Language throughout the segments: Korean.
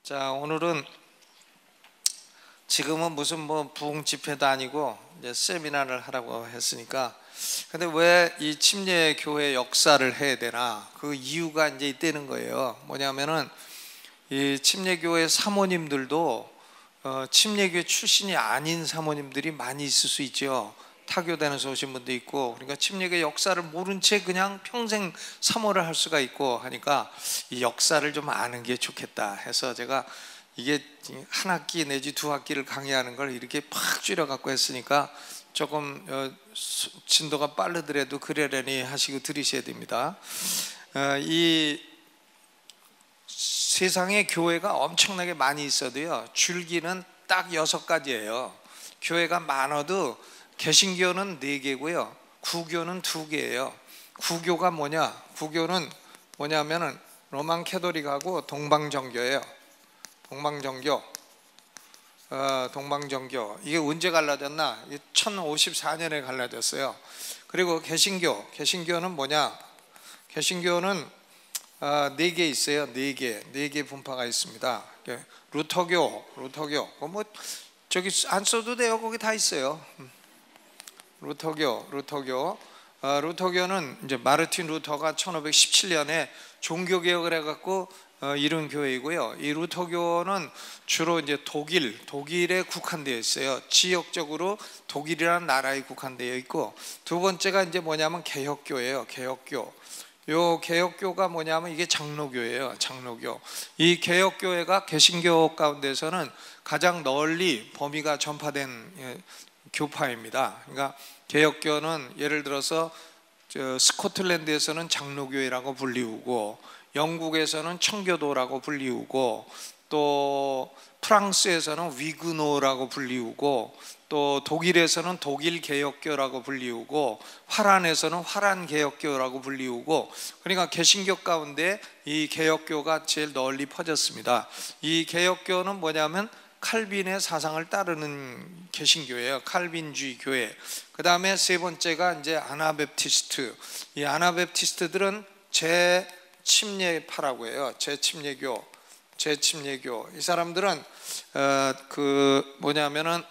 자, 오늘은 지금은 무슨 부흥 집회도 아니고 이제 세미나를 하라고 했으니까, 근데 왜 이 침례 교회 역사를 해야 되나? 그 이유가 이제 있다는 거예요. 뭐냐면은 이 침례 교회 사모님들도 침례교회 출신이 아닌 사모님들이 많이 있을 수 있죠. 타교단에서 오신 분도 있고, 그러니까 침례교회 역사를 모른 채 그냥 평생 사모를 할 수가 있고 하니까 이 역사를 좀 아는 게 좋겠다 해서 제가 이게 한 학기 내지 두 학기를 강의하는 걸 이렇게 팍 줄여 갖고 했으니까 조금 진도가 빠르더라도 그러려니 하시고 들으셔야 됩니다. 이 세상에 교회가 엄청나게 많이 있어도요, 줄기는 딱 6가지예요. 교회가 많아도 개신교는 4개고요, 구교는 2개예요. 구교가 뭐냐? 구교는 뭐냐면은 로만 캐토릭하고 동방정교예요. 동방정교. 이게 언제 갈라졌나? 1054년에 갈라졌어요. 그리고 개신교는 뭐냐? 개신교는 4개 있어요. 4개 분파가 있습니다. 루터교. 뭐 저기 안 써도 돼요. 거기 다 있어요. 루터교는 이제 마르틴 루터가 1517년에 종교개혁을 해갖고 이룬 교회이고요. 이 루터교는 주로 이제 독일에 국한되어 있어요. 지역적으로 독일이라는 나라에 국한되어 있고, 두 번째가 이제 뭐냐면 개혁교예요. 요 개혁교가 뭐냐면 이게 장로교예요. 장로교. 이 개혁교회가 개신교 가운데서는 가장 널리 범위가 전파된 교파입니다. 그러니까 개혁교는 예를 들어서 스코틀랜드에서는 장로교회라고 불리우고, 영국에서는 청교도라고 불리우고, 또 프랑스에서는 위그노라고 불리우고, 또 독일에서는 독일 개혁교라고 불리우고, 화란에서는 화란 개혁교라고 불리우고, 그러니까 개신교 가운데 이 개혁교가 제일 널리 퍼졌습니다. 이 개혁교는 뭐냐면 칼빈의 사상을 따르는 개신교예요. 칼빈주의 교회. 그 다음에 세 번째가 이제 아나베프티스트. 이 아나베프티스트들은 제침례파라고 해요. 제침례교. 이 사람들은 뭐냐면은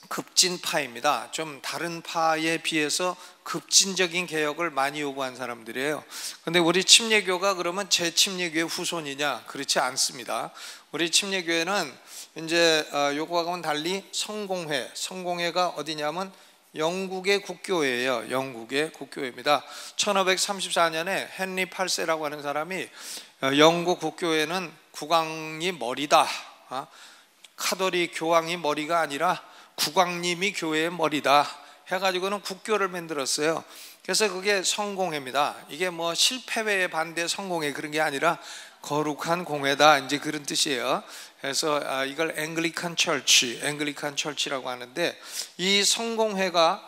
급진파입니다. 좀 다른 파에 비해서 급진적인 개혁을 많이 요구한 사람들이에요. 근데 우리 침례교가 그러면 제침례교의 후손이냐? 그렇지 않습니다. 우리 침례교회는 이제 요거하고는 달리 성공회가 어디냐면 영국의 국교회예요. 영국의 국교회입니다. 1534년에 헨리 8세라고 하는 사람이 영국 국교회는 국왕이 머리다, 카톨릭 교황이 머리가 아니라 국왕님이 교회의 머리다 해가지고는 국교를 만들었어요. 그래서 그게 성공회입니다. 이게 뭐 실패회에 반대 성공회 그런 게 아니라 거룩한 공회다, 이제 그런 뜻이에요. 그래서 이걸 앵글리칸 철치라고 하는데, 이 성공회가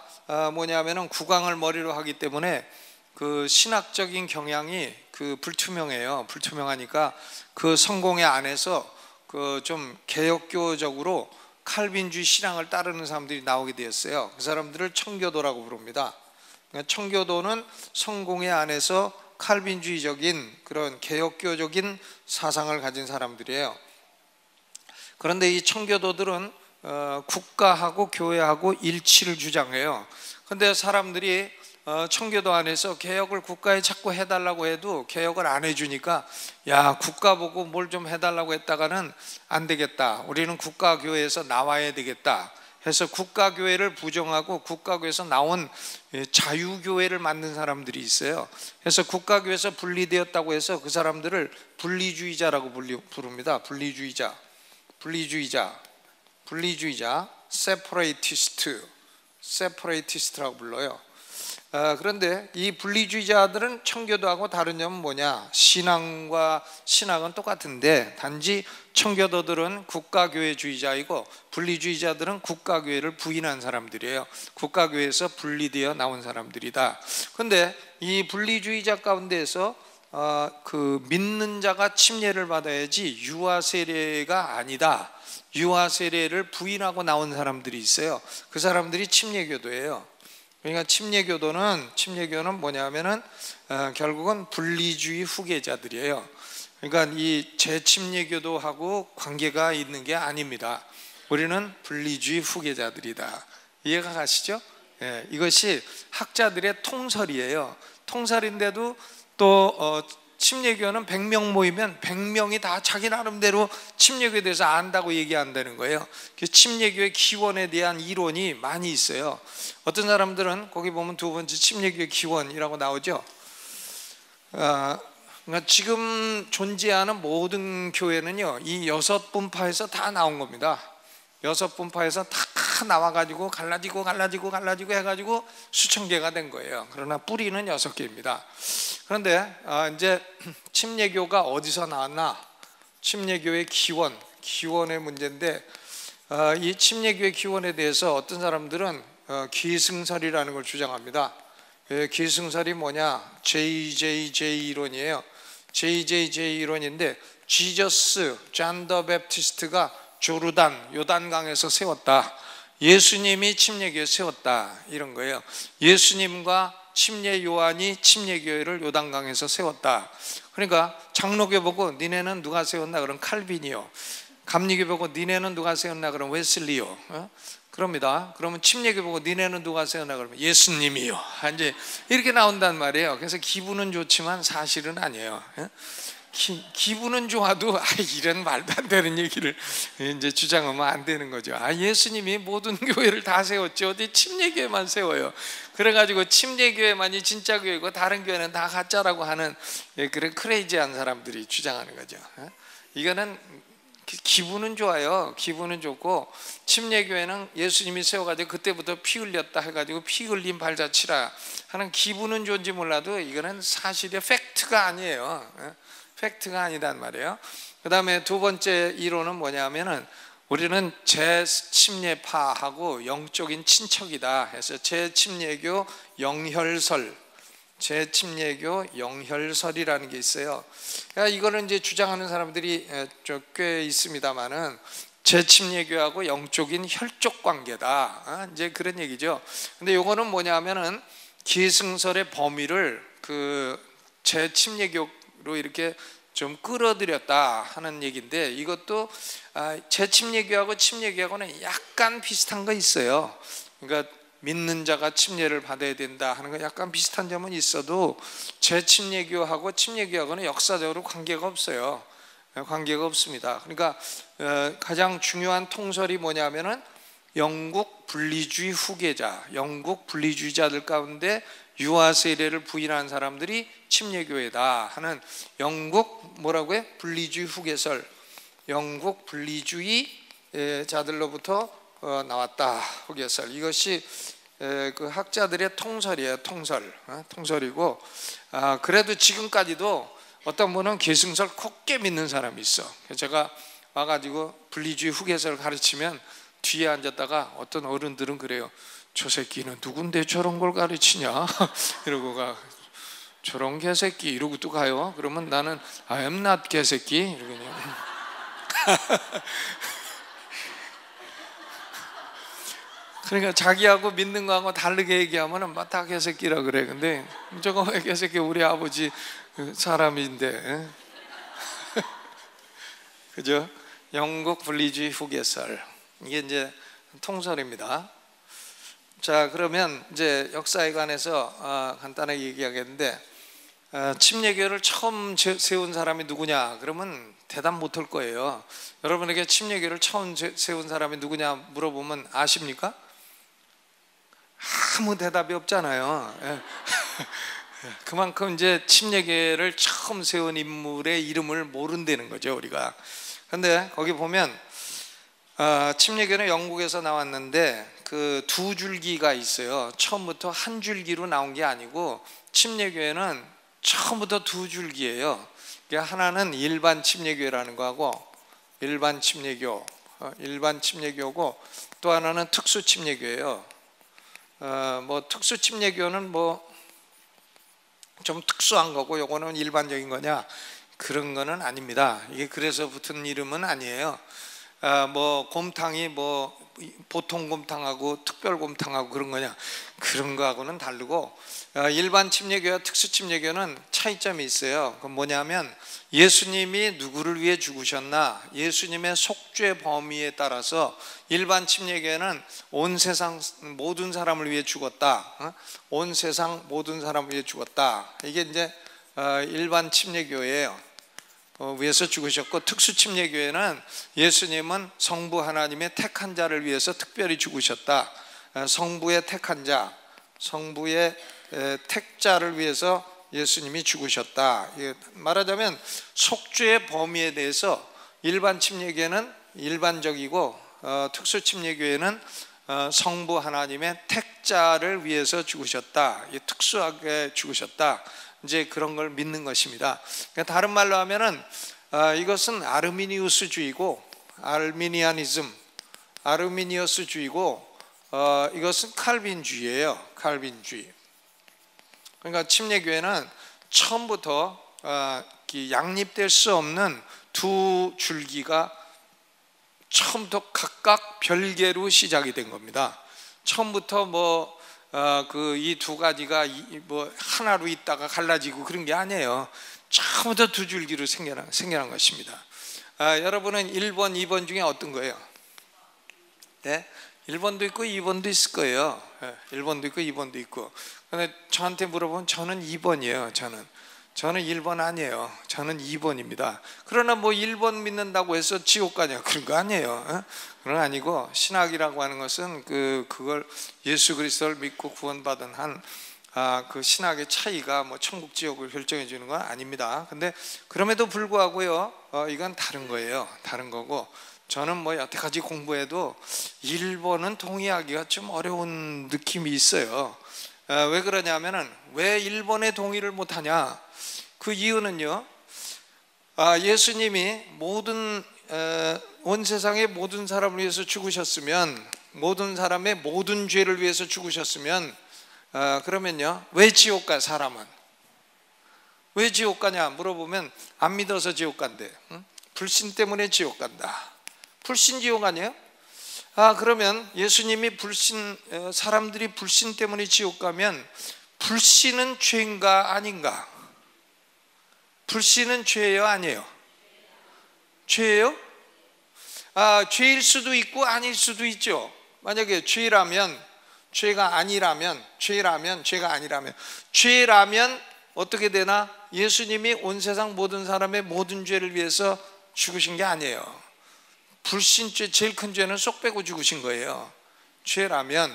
뭐냐면은 국왕을 머리로 하기 때문에 그 신학적인 경향이 불투명해요. 불투명하니까 그 성공회 안에서 그 좀 개혁교적으로 칼빈주의 신앙을 따르는 사람들이 나오게 되었어요. 그 사람들을 청교도라고 부릅니다. 그러니까 청교도는 성공회 안에서 칼빈주의적인 그런 개혁교적인 사상을 가진 사람들이에요. 그런데 이 청교도들은 국가하고 교회하고 일치를 주장해요. 그런데 사람들이 청교도 안에서 개혁을 국가에 자꾸 해달라고 해도 개혁을 안 해주니까, 야, 국가 보고 뭘 좀 해달라고 했다가는 안 되겠다, 우리는 국가교회에서 나와야 되겠다 해서 국가교회를 부정하고 국가교회에서 나온 자유교회를 만든 사람들이 있어요. 그래서 국가교회에서 분리되었다고 해서 그 사람들을 분리주의자라고 부릅니다. 분리주의자, 세퍼레이티스트라고 불러요. 그런데 이 분리주의자들은 청교도하고 다른 점은 뭐냐? 신학은 똑같은데, 단지 청교도들은 국가교회주의자이고 분리주의자들은 국가교회를 부인한 사람들이에요. 국가교회에서 분리되어 나온 사람들이다. 그런데 이 분리주의자 가운데에서 그 믿는 자가 침례를 받아야지 유아세례가 아니다, 유아세례를 부인하고 나온 사람들이 있어요. 그 사람들이 침례교도예요. 그러니까 침례교는 뭐냐면은 결국은 분리주의 후계자들이에요. 그러니까 이 재침례교도하고 관계가 있는 게 아닙니다. 우리는 분리주의 후계자들이다. 이해가 가시죠? 예, 이것이 학자들의 통설이에요. 통설인데도 또 침례교는 100명 모이면 100명이 다 자기 나름대로 침례교에 대해서 안다고 얘기한다는 거예요. 침례교의 기원에 대한 이론이 많이 있어요. 어떤 사람들은 거기 보면 두 번째 침례교의 기원이라고 나오죠. 그러니까 지금 존재하는 모든 교회는요, 이 6분파에서 다 나온 겁니다. 6분파에서 다 나와가지고 갈라지고 해가지고 수천 개가 된 거예요. 그러나 뿌리는 6개입니다. 그런데 이제 침례교가 어디서 나왔나? 침례교의 기원의 문제인데, 이 침례교의 기원에 대해서 어떤 사람들은 기승설이라는 걸 주장합니다. 기승설이 뭐냐? JJJ 이론이에요. JJJ 이론인데, 지저스 존 더 베프티스트가 요단강에서 세웠다. 예수님이 침례교회 세웠다, 이런 거예요. 예수님과 침례 요한이 침례교회를 요단강에서 세웠다. 그러니까 장로교 보고 니네는 누가 세웠나? 그럼 칼빈이요. 감리교 보고 니네는 누가 세웠나? 그럼 웨슬리요. 그럽니다. 그러면 침례교 보고 니네는 누가 세웠나? 그러면 예수님이요. 이제 이렇게 나온단 말이에요. 그래서 기분은 좋지만 사실은 아니에요. 기분은 좋아도 이런 말도 안 되는 얘기를 이제 주장하면 안 되는 거죠. 예수님이 모든 교회를 다 세웠지 어디 침례교회만 세워요. 그래가지고 침례교회만이 진짜 교회고 다른 교회는 다 가짜라고 하는 그런 크레이지한 사람들이 주장하는 거죠. 이거는 기분은 좋아요. 기분은 좋고, 침례교회는 예수님이 세워가지고 그때부터 피 흘렸다 해가지고 피 흘린 발자취라 하는 기분은 좋은지 몰라도 이거는 사실의 팩트가 아니에요. 팩트가 아니단 말이에요. 그 다음에 두 번째 이론은 뭐냐면은 우리는 재침례파하고 영적인 친척이다 해서 재침례교 영혈설이라는 게 있어요. 그러니까 이거는 이제 주장하는 사람들이 꽤 있습니다만은 재침례교하고 영적인 혈족 관계다, 이제 그런 얘기죠. 근데 요거는 뭐냐면은 기승설의 범위를 재침례교로 이렇게 좀 끌어들였다 하는 얘기인데, 이것도 재침례교하고 침례교하고는 약간 비슷한 거 있어요. 그러니까 믿는 자가 침례를 받아야 된다 하는 거 약간 비슷한 점은 있어도 재침례교하고 침례교하고는 역사적으로 관계가 없어요. 관계가 없습니다. 그러니까 가장 중요한 통설이 뭐냐면은 영국 분리주의 후계자, 영국 분리주의자들 가운데 유아 세례를 부인한 사람들이 침례교회다 하는 영국 뭐라고요? 분리주의 후계설, 영국 분리주의 자들로부터 나왔다, 후계설. 이것이 그 학자들의 통설이에요. 통설이고, 그래도 지금까지도 어떤 분은 계승설 곱게 믿는 사람이 있어. 제가 와가지고 분리주의 후계설을 가르치면 뒤에 앉았다가 어떤 어른들은 그래요. 저 새끼는 누군데 저런 걸 가르치냐? 이러고 가. 저런 개새끼 이러고 또 가요. 그러면 나는 I am not 개새끼 이러거든요. 그러니까 자기하고 믿는 거하고 다르게 얘기하면은 다 개새끼라 그래. 근데 저거 왜 개새끼, 우리 아버지 사람인데. 그죠? 영국 분리주의 후계설, 이게 이제 통설입니다. 자, 그러면 이제 역사에 관해서 간단하게 얘기하겠는데, 침례교회를 처음 세운 사람이 누구냐? 그러면 대답 못할 거예요. 여러분에게 침례교회를 처음 세운 사람이 누구냐 물어보면 아십니까? 아무 대답이 없잖아요. 그만큼 이제 침례교회를 처음 세운 인물의 이름을 모른다는 거죠, 우리가. 근데 거기 보면 침례교회는 영국에서 나왔는데 그 두 줄기가 있어요. 처음부터 한 줄기로 나온 게 아니고 침례교회는 처음부터 두 줄기예요. 하나는 일반 침례교회라는 거하고 일반 침례교고, 또 하나는 특수 침례교회예요. 뭐 특수 침례교는 뭐 좀 특수한 거고, 요거는 일반적인 거냐, 그런 거는 아닙니다. 이게 그래서 붙은 이름은 아니에요. 뭐 곰탕이 뭐 보통 곰탕하고 특별 곰탕하고 그런 거냐? 그런 거하고는 다르고, 일반 침례교와 특수 침례교는 차이점이 있어요. 그건 뭐냐면 예수님이 누구를 위해 죽으셨나, 예수님의 속죄 범위에 따라서 일반 침례교회는 온 세상 모든 사람을 위해 죽었다, 온 세상 모든 사람을 위해 죽었다, 이게 이제 일반 침례교회예요. 위해서 죽으셨고, 특수 침례교회는 예수님은 성부 하나님의 택한 자를 위해서 특별히 죽으셨다, 성부의 택한 자, 성부의 택자를 위해서 예수님이 죽으셨다. 말하자면 속죄의 범위에 대해서 일반 침례교회는 일반적이고, 특수 침례교회는 성부 하나님의 택자를 위해서 죽으셨다, 특수하게 죽으셨다, 이제 그런 걸 믿는 것입니다. 그러니까 다른 말로 하면은 이것은 아르미니우스주의고, 아르미니어스주의고, 이것은 칼빈주의예요. 칼빈주의. 그러니까 침례교회는 처음부터 양립될 수 없는 두 줄기가 처음부터 각각 별개로 시작이 된 겁니다. 처음부터 이 두 가지가 하나로 있다가 갈라지고 그런 게 아니에요. 처음부터 두 줄기로 생겨난 것입니다. 여러분은 1번, 2번 중에 어떤 거예요? 네? 1번도 있고 2번도 있을 거예요. 1번도 있고 2번도 있고. 근데 저한테 물어보면 저는 2번이에요. 저는 1번 아니에요. 저는 2번입니다. 그러나 1번 믿는다고 해서 지옥 가냐, 그런 거 아니에요. 그런 거 아니고, 신학이라고 하는 것은 그걸 예수 그리스도를 믿고 구원받은 그 신학의 차이가 천국 지옥을 결정해 주는 건 아닙니다. 근데 그럼에도 불구하고요, 이건 다른 거예요. 다른 거고, 저는 여태까지 공부해도 1번은 동의하기가 좀 어려운 느낌이 있어요. 왜 그러냐면은, 왜 1번에 동의를 못하냐? 그 이유는요, 예수님이 온 세상의 모든 사람을 위해서 죽으셨으면, 모든 사람의 모든 죄를 위해서 죽으셨으면, 그러면요, 왜 지옥 가? 사람은 왜 지옥 가냐 물어보면 안 믿어서 지옥 간대. 불신 때문에 지옥 간다. 불신 지옥 아니에요? 그러면 예수님이 사람들이 불신 때문에 지옥 가면 불신은 죄인가 아닌가? 불신은 죄예요, 아니에요? 죄예요? 죄일 수도 있고 아닐 수도 있죠. 만약에 죄라면, 죄가 아니라면, 죄가 아니라면, 죄라면 어떻게 되나? 예수님이 온 세상 모든 사람의 모든 죄를 위해서 죽으신 게 아니에요. 불신죄, 제일 큰 죄는 쏙 빼고 죽으신 거예요. 죄라면.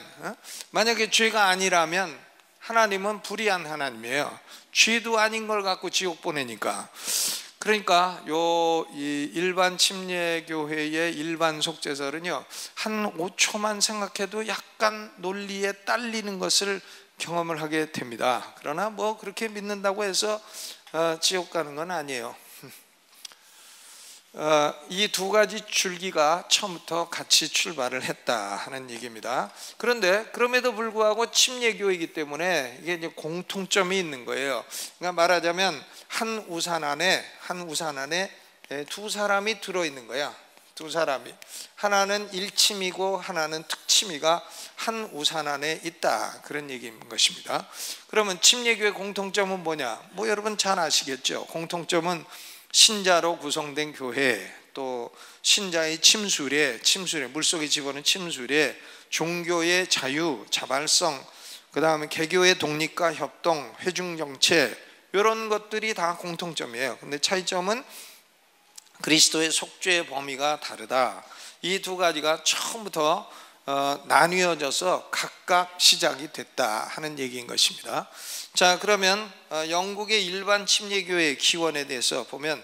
만약에 죄가 아니라면 하나님은 불의한 하나님이에요. 죄도 아닌 걸 갖고 지옥 보내니까. 그러니까 이 일반 침례교회의 일반 속죄설은요, 한 5초만 생각해도 약간 논리에 딸리는 것을 경험을 하게 됩니다. 그러나 그렇게 믿는다고 해서 지옥 가는 건 아니에요. 이 두 가지 줄기가 처음부터 같이 출발을 했다 하는 얘기입니다. 그런데 그럼에도 불구하고 침례교이기 때문에 이게 이제 공통점이 있는 거예요. 그러니까 말하자면 한 우산 안에 두 사람이 들어있는 거야. 두 사람이, 하나는 일침이고 하나는 특침이가 한 우산 안에 있다, 그런 얘기인 것입니다. 그러면 침례교의 공통점은 뭐냐? 여러분 잘 아시겠죠? 공통점은 신자로 구성된 교회, 또 신자의 침수례, 물속에 집어넣은 침수례, 종교의 자유, 자발성, 그 다음에 개교의 독립과 협동, 회중정체, 이런 것들이 다 공통점이에요. 근데 차이점은 그리스도의 속죄의 범위가 다르다. 이 두 가지가 처음부터 나뉘어져서 각각 시작이 됐다 하는 얘기인 것입니다. 자, 그러면 영국의 일반 침례교회의 기원에 대해서 보면,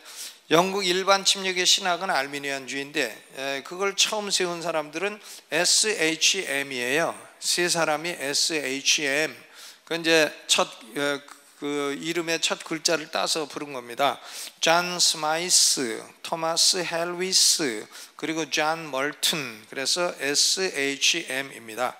영국 일반 침례교회 신학은 알미니안주의인데, 그걸 처음 세운 사람들은 SHM이에요. 세 사람이 SHM. 그 이제 첫 그 이름의 첫 글자를 따서 부른 겁니다. 존 스마이스, 토마스 헬위스, 그리고 존 멀튼, 그래서 SHM입니다.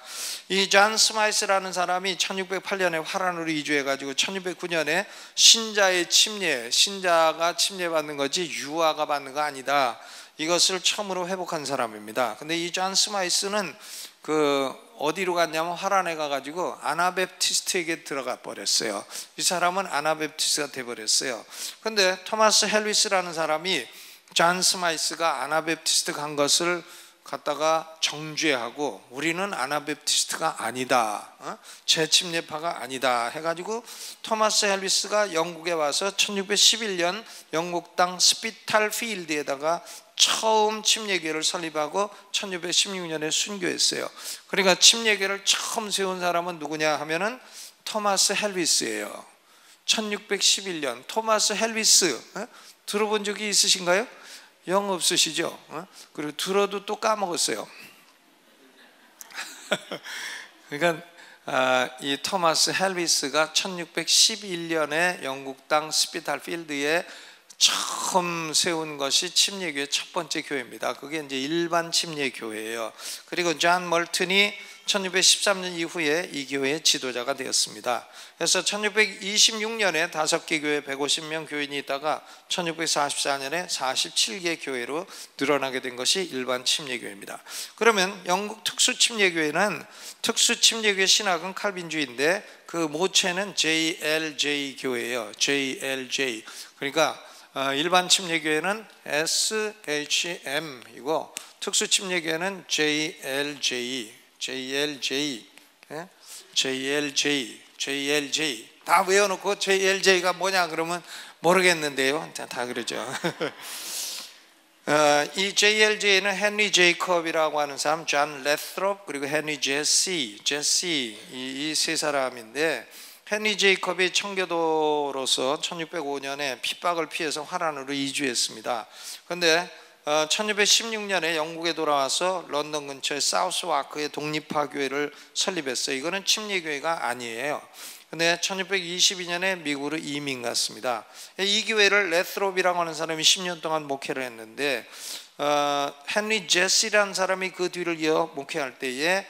이 존 스마이스라는 사람이 1608년에 화란으로 이주해가지고 1609년에 신자의 침례, 신자가 침례받는 거지 유아가 받는 거 아니다, 이것을 처음으로 회복한 사람입니다. 근데 이 존 스마이스는 그 어디로 갔냐면 화란에 가가지고 아나베프티스트에게 들어가 버렸어요. 이 사람은 아나베프티스트가 돼버렸어요. 근데 토마스 헬위스라는 사람이 존 스마이스가 아나베프티스트 간 것을 갖다가 정죄하고 우리는 아나베프티스트가 아니다, 재침례파가 아니다 해가지고 토마스 헬위스가 영국에 와서 1611년 영국 땅 스피탈 필드에다가 처음 침례교회를 설립하고 1616년에 순교했어요. 그러니까 침례교회를 처음 세운 사람은 누구냐 하면은 토마스 헬위스예요. 1611년 토마스 헬위스, 들어본 적이 있으신가요? 영 없으시죠? 그리고 들어도 또 까먹었어요. 그러니까 이 토마스 헬위스가 1611년에 영국 땅 스피탈 필드에 처음 세운 것이 침례교회 첫 번째 교회입니다. 그게 이제 일반 침례교회예요. 그리고 존 멀튼이 1613년 이후에 이 교회의 지도자가 되었습니다. 그래서 1626년에 5개 교회 150명 교인이 있다가 1644년에 47개 교회로 늘어나게 된 것이 일반 침례교회입니다. 그러면 영국 특수침례교회는 특수침례교회 신학은 칼빈주의인데 그 모체는 JLJ 교회예요. JLJ. 그러니까 일반 침례교회는 SHM이고 특수침례교회는 JLJ 다 외워놓고 JLJ가 뭐냐 그러면 모르겠는데요. 다 그러죠. 이 JLJ는 헨리 제이콥이라고 하는 사람, 존 레스트롭, 그리고 헨리 제시 이 세 사람인데, 헨리 제이콥이 청교도로서 1605년에 핍박을 피해서 화란으로 이주했습니다. 그런데 1616년에 영국에 돌아와서 런던 근처의 사우스와크의 독립파 교회를 설립했어요. 이거는 침례교회가 아니에요. 근데 1622년에 미국으로 이민 갔습니다. 이 교회를 레스롭이라고 하는 사람이 10년 동안 목회를 했는데 헨리 제시라는 사람이 그 뒤를 이어 목회할 때에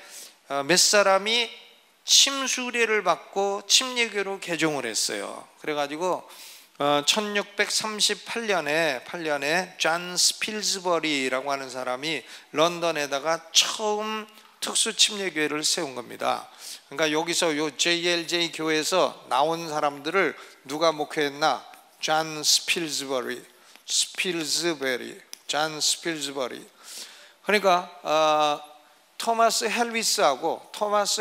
몇 사람이 침수례를 받고 침례교회로 개종을 했어요. 그래가지고 1638년에 존 스필즈버리라고 하는 사람이 런던에다가 처음 특수 침례교회를 세운 겁니다. 그러니까 여기서 요 JLJ 교회에서 나온 사람들을 누가 목회했나? 존 스필즈버리. 존 스필즈버리. 그러니까 토마스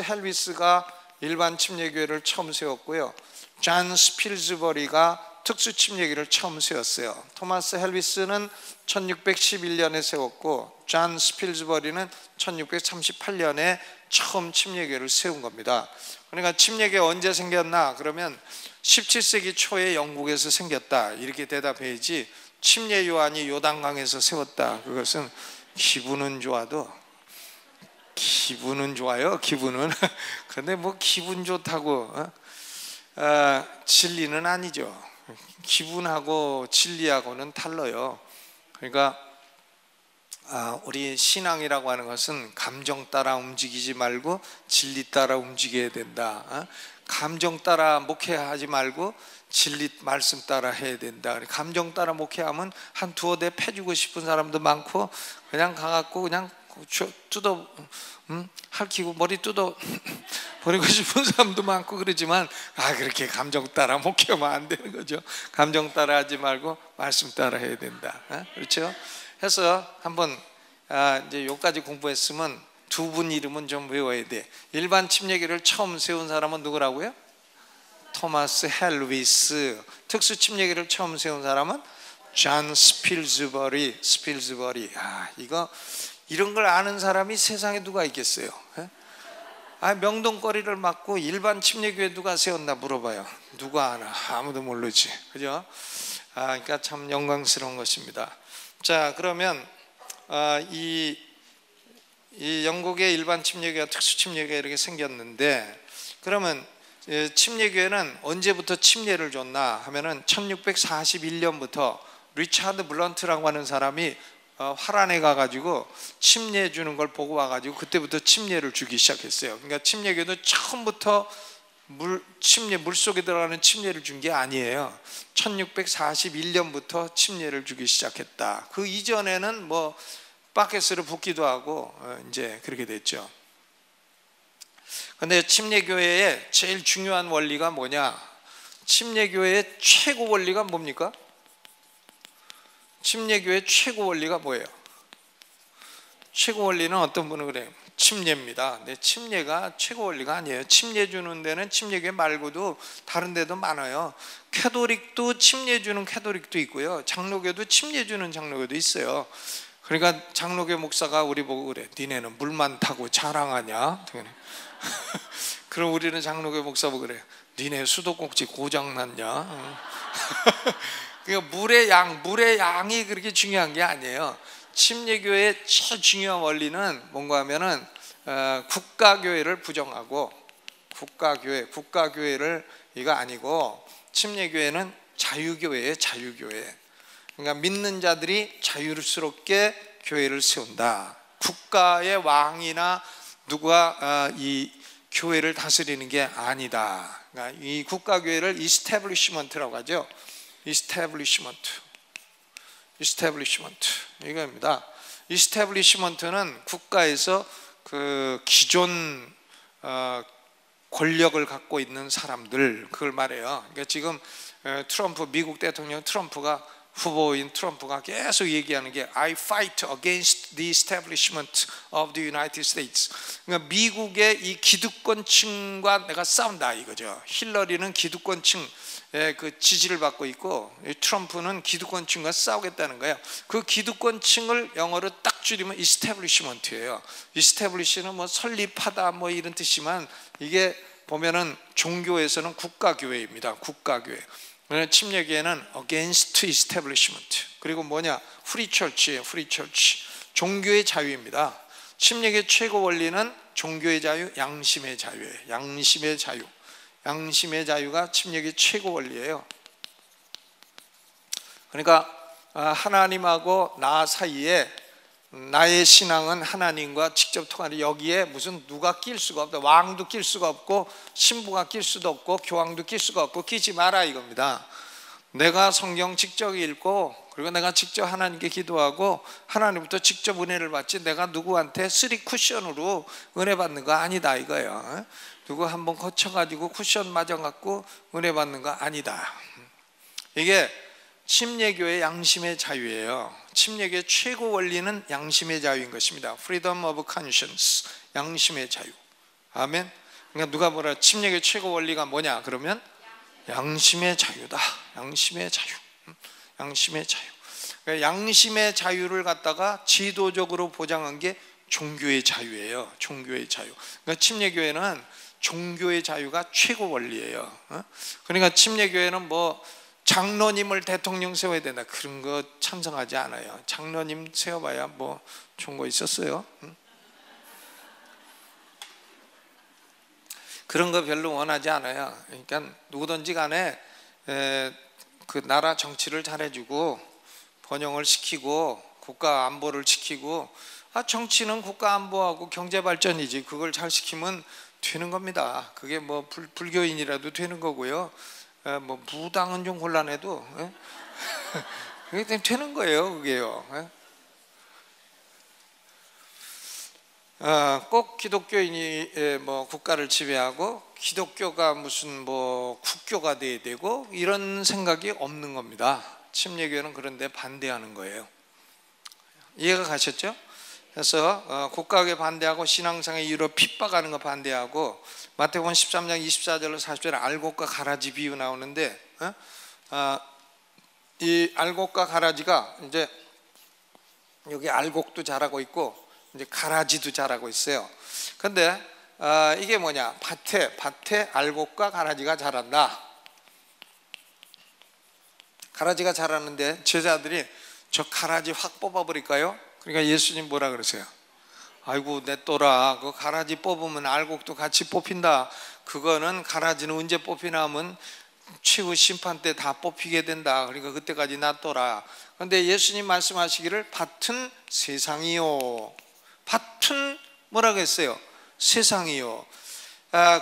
헬위스가 일반 침례교회를 처음 세웠고요. 존 스필즈버리가 특수 침례교회를 처음 세웠어요. 토마스 헬위스는 1611년에 세웠고 존 스필즈버리는 1638년에 처음 침례교회를 세운 겁니다. 그러니까 침례교회 언제 생겼나? 그러면 17세기 초에 영국에서 생겼다 이렇게 대답해야지, 침례 요한이 요단강에서 세웠다, 그것은 기분은 좋아도 기분은 좋아요. 기분은 근데 뭐 기분 좋다고 진리는 아니죠. 기분하고 진리하고는 달라요. 그러니까 우리 신앙이라고 하는 것은 감정 따라 움직이지 말고 진리 따라 움직여야 된다. 감정 따라 목회하지 말고 진리 말씀 따라 해야 된다. 감정 따라 목회하면 한 두어 대 패주고 싶은 사람도 많고, 그냥 가갖고 그냥 뜯어 할퀴고 머리 뜯어 버리고 싶은 사람도 많고 그러지만, 그렇게 감정 따라 목회하면 안 되는 거죠. 감정 따라 하지 말고 말씀 따라 해야 된다. 그렇죠? 해서 한번 이제 여기까지 공부했으면 두 분 이름은 좀 외워야 돼. 일반 침례교를 처음 세운 사람은 누구라고요? 토마스 헬위스. 특수 침례교를 처음 세운 사람은 존 스필즈버리. 이런 걸 아는 사람이 세상에 누가 있겠어요? 명동거리를 막고 일반 침례교회 누가 세웠나 물어봐요. 누가 아나? 아무도 모르지. 그죠? 그러니까 참 영광스러운 것입니다. 자, 그러면 이 영국의 일반 침례교회와 특수 침례교회 이렇게 생겼는데, 그러면 침례교회는 언제부터 침례를 줬나 하면은 1641년부터 리차드 블런트라고 하는 사람이 화란에 가가지고 침례 주는 걸 보고 와가지고 그때부터 침례를 주기 시작했어요. 그러니까 침례교도 처음부터 물속에 들어가는 침례를 준 게 아니에요. 1641년부터 침례를 주기 시작했다. 그 이전에는 뭐 바켓으로 붓기도 하고 이제 그렇게 됐죠. 근데 침례교회의 제일 중요한 원리가 뭐냐? 침례교회의 최고 원리가 뭡니까? 침례교회의 최고 원리가 뭐예요? 최고 원리는 어떤 분은 그래요? 침례입니다. 근데 침례가 최고 원리가 아니에요. 침례 주는 데는 침례교회 말고도 다른 데도 많아요. 캐토릭도 침례 주는 캐토릭도 있고요. 장로교도 침례 주는 장로교도 있어요. 그러니까 장로교 목사가 우리 보고 그래. 니네는 물만 타고 자랑하냐? 그럼 우리는 장로교 목사 보고 그래. 니네 수도꼭지 고장났냐? 그러니까 물의 양이 그렇게 중요한 게 아니에요. 침례교회의 제일 중요한 원리는 뭔가 하면은 국가교회를 부정하고 국가교회를 이거 아니고 침례교회는 자유교회예요. 자유교회. 그러니까 믿는 자들이 자유스럽게 교회를 세운다. 국가의 왕이나 누가 이 교회를 다스리는 게 아니다. 그러니까 이 국가교회를 이스태블리시먼트라고 하죠. 이스태블리시먼트 이겁니다. 이스태블리시먼트는 국가에서 그 기존 권력을 갖고 있는 사람들, 그걸 말해요. 그러니까 지금 트럼프, 미국 대통령 트럼프가, 후보인 트럼프가 계속 얘기하는 게 I fight against the establishment of the United States. 그러니까 미국의 이 기득권층과 내가 싸운다 이거죠. 힐러리는 기득권층 그 지지를 받고 있고 트럼프는 기득권층과 싸우겠다는 거예요. 그 기득권층을 영어로 딱 줄이면 establishment예요. establish는 뭐 설립하다 뭐 이런 뜻이지만 이게 보면은 종교에서는 국가교회입니다. 국가교회. 침례교회는 against establishment. 그리고 뭐냐? 프리처치예요. 프리처치. 종교의 자유입니다. 침례교회 최고 원리는 종교의 자유, 양심의 자유예요. 양심의 자유. 양심의 자유가 침례교회 최고 원리예요. 그러니까 하나님하고 나 사이에 나의 신앙은 하나님과 직접 통하는, 여기에 무슨 누가 낄 수가 없다. 왕도 낄 수가 없고 신부가 낄 수도 없고 교황도 낄 수가 없고 끼지 마라 이겁니다. 내가 성경 직접 읽고 그리고 내가 직접 하나님께 기도하고 하나님부터 직접 은혜를 받지 내가 누구한테 쓰리 쿠션으로 은혜 받는 거 아니다 이거예요. 누구 한번 거쳐가지고 쿠션 맞아갖고 은혜 받는 거 아니다. 이게 침례교의 양심의 자유예요. 침례교의 최고 원리는 양심의 자유인 것입니다. Freedom of conscience, 양심의 자유. 아멘. 그러니까 누가 뭐라 침례교의 최고 원리가 뭐냐? 그러면 양심의 자유다. 양심의 자유. 양심의 자유. 그러니까 양심의 자유를 갖다가 지도적으로 보장한 게 종교의 자유예요. 종교의 자유. 그러니까 침례교회는 종교의 자유가 최고 원리예요. 그러니까 침례교회는 뭐 장로님을 대통령 세워야 된다 그런 거 찬성하지 않아요. 장로님 세워봐야 뭐 좋은 거 있었어요? 그런 거 별로 원하지 않아요. 그러니까 누구든지 간에 그 나라 정치를 잘해주고 번영을 시키고 국가 안보를 지키고, 정치는 국가 안보하고 경제 발전이지 그걸 잘 시키면 되는 겁니다. 그게 뭐 불교인이라도 되는 거고요. 뭐 무당은 좀 곤란해도 그게 되는 거예요. 그게요. 꼭 기독교인이 뭐 국가를 지배하고 기독교가 무슨 뭐 국교가 돼야 되고 이런 생각이 없는 겁니다. 침례교회는 그런데 반대하는 거예요. 이해가 가셨죠? 그래서 국가에 반대하고 신앙상의 이유로 핍박하는 거 반대하고, 마태복음 13장 24절로 40절에 알곡과 가라지 비유 나오는데 이 알곡과 가라지가 이제 여기 알곡도 자라고 있고 이제 가라지도 자라고 있어요. 근데 이게 뭐냐? 밭에 알곡과 가라지가 자란다. 가라지가 자라는데 제자들이 저 가라지 확 뽑아버릴까요? 그러니까 예수님 뭐라 그러세요? 아이고 내 또라, 그 가라지 뽑으면 알곡도 같이 뽑힌다. 그거는 가라지는 언제 뽑히나 하면 최후 심판 때 다 뽑히게 된다. 그러니까 그때까지 놔둬라. 그런데 예수님 말씀하시기를 밭은 세상이요. 밭은 뭐라고 했어요? 세상이요.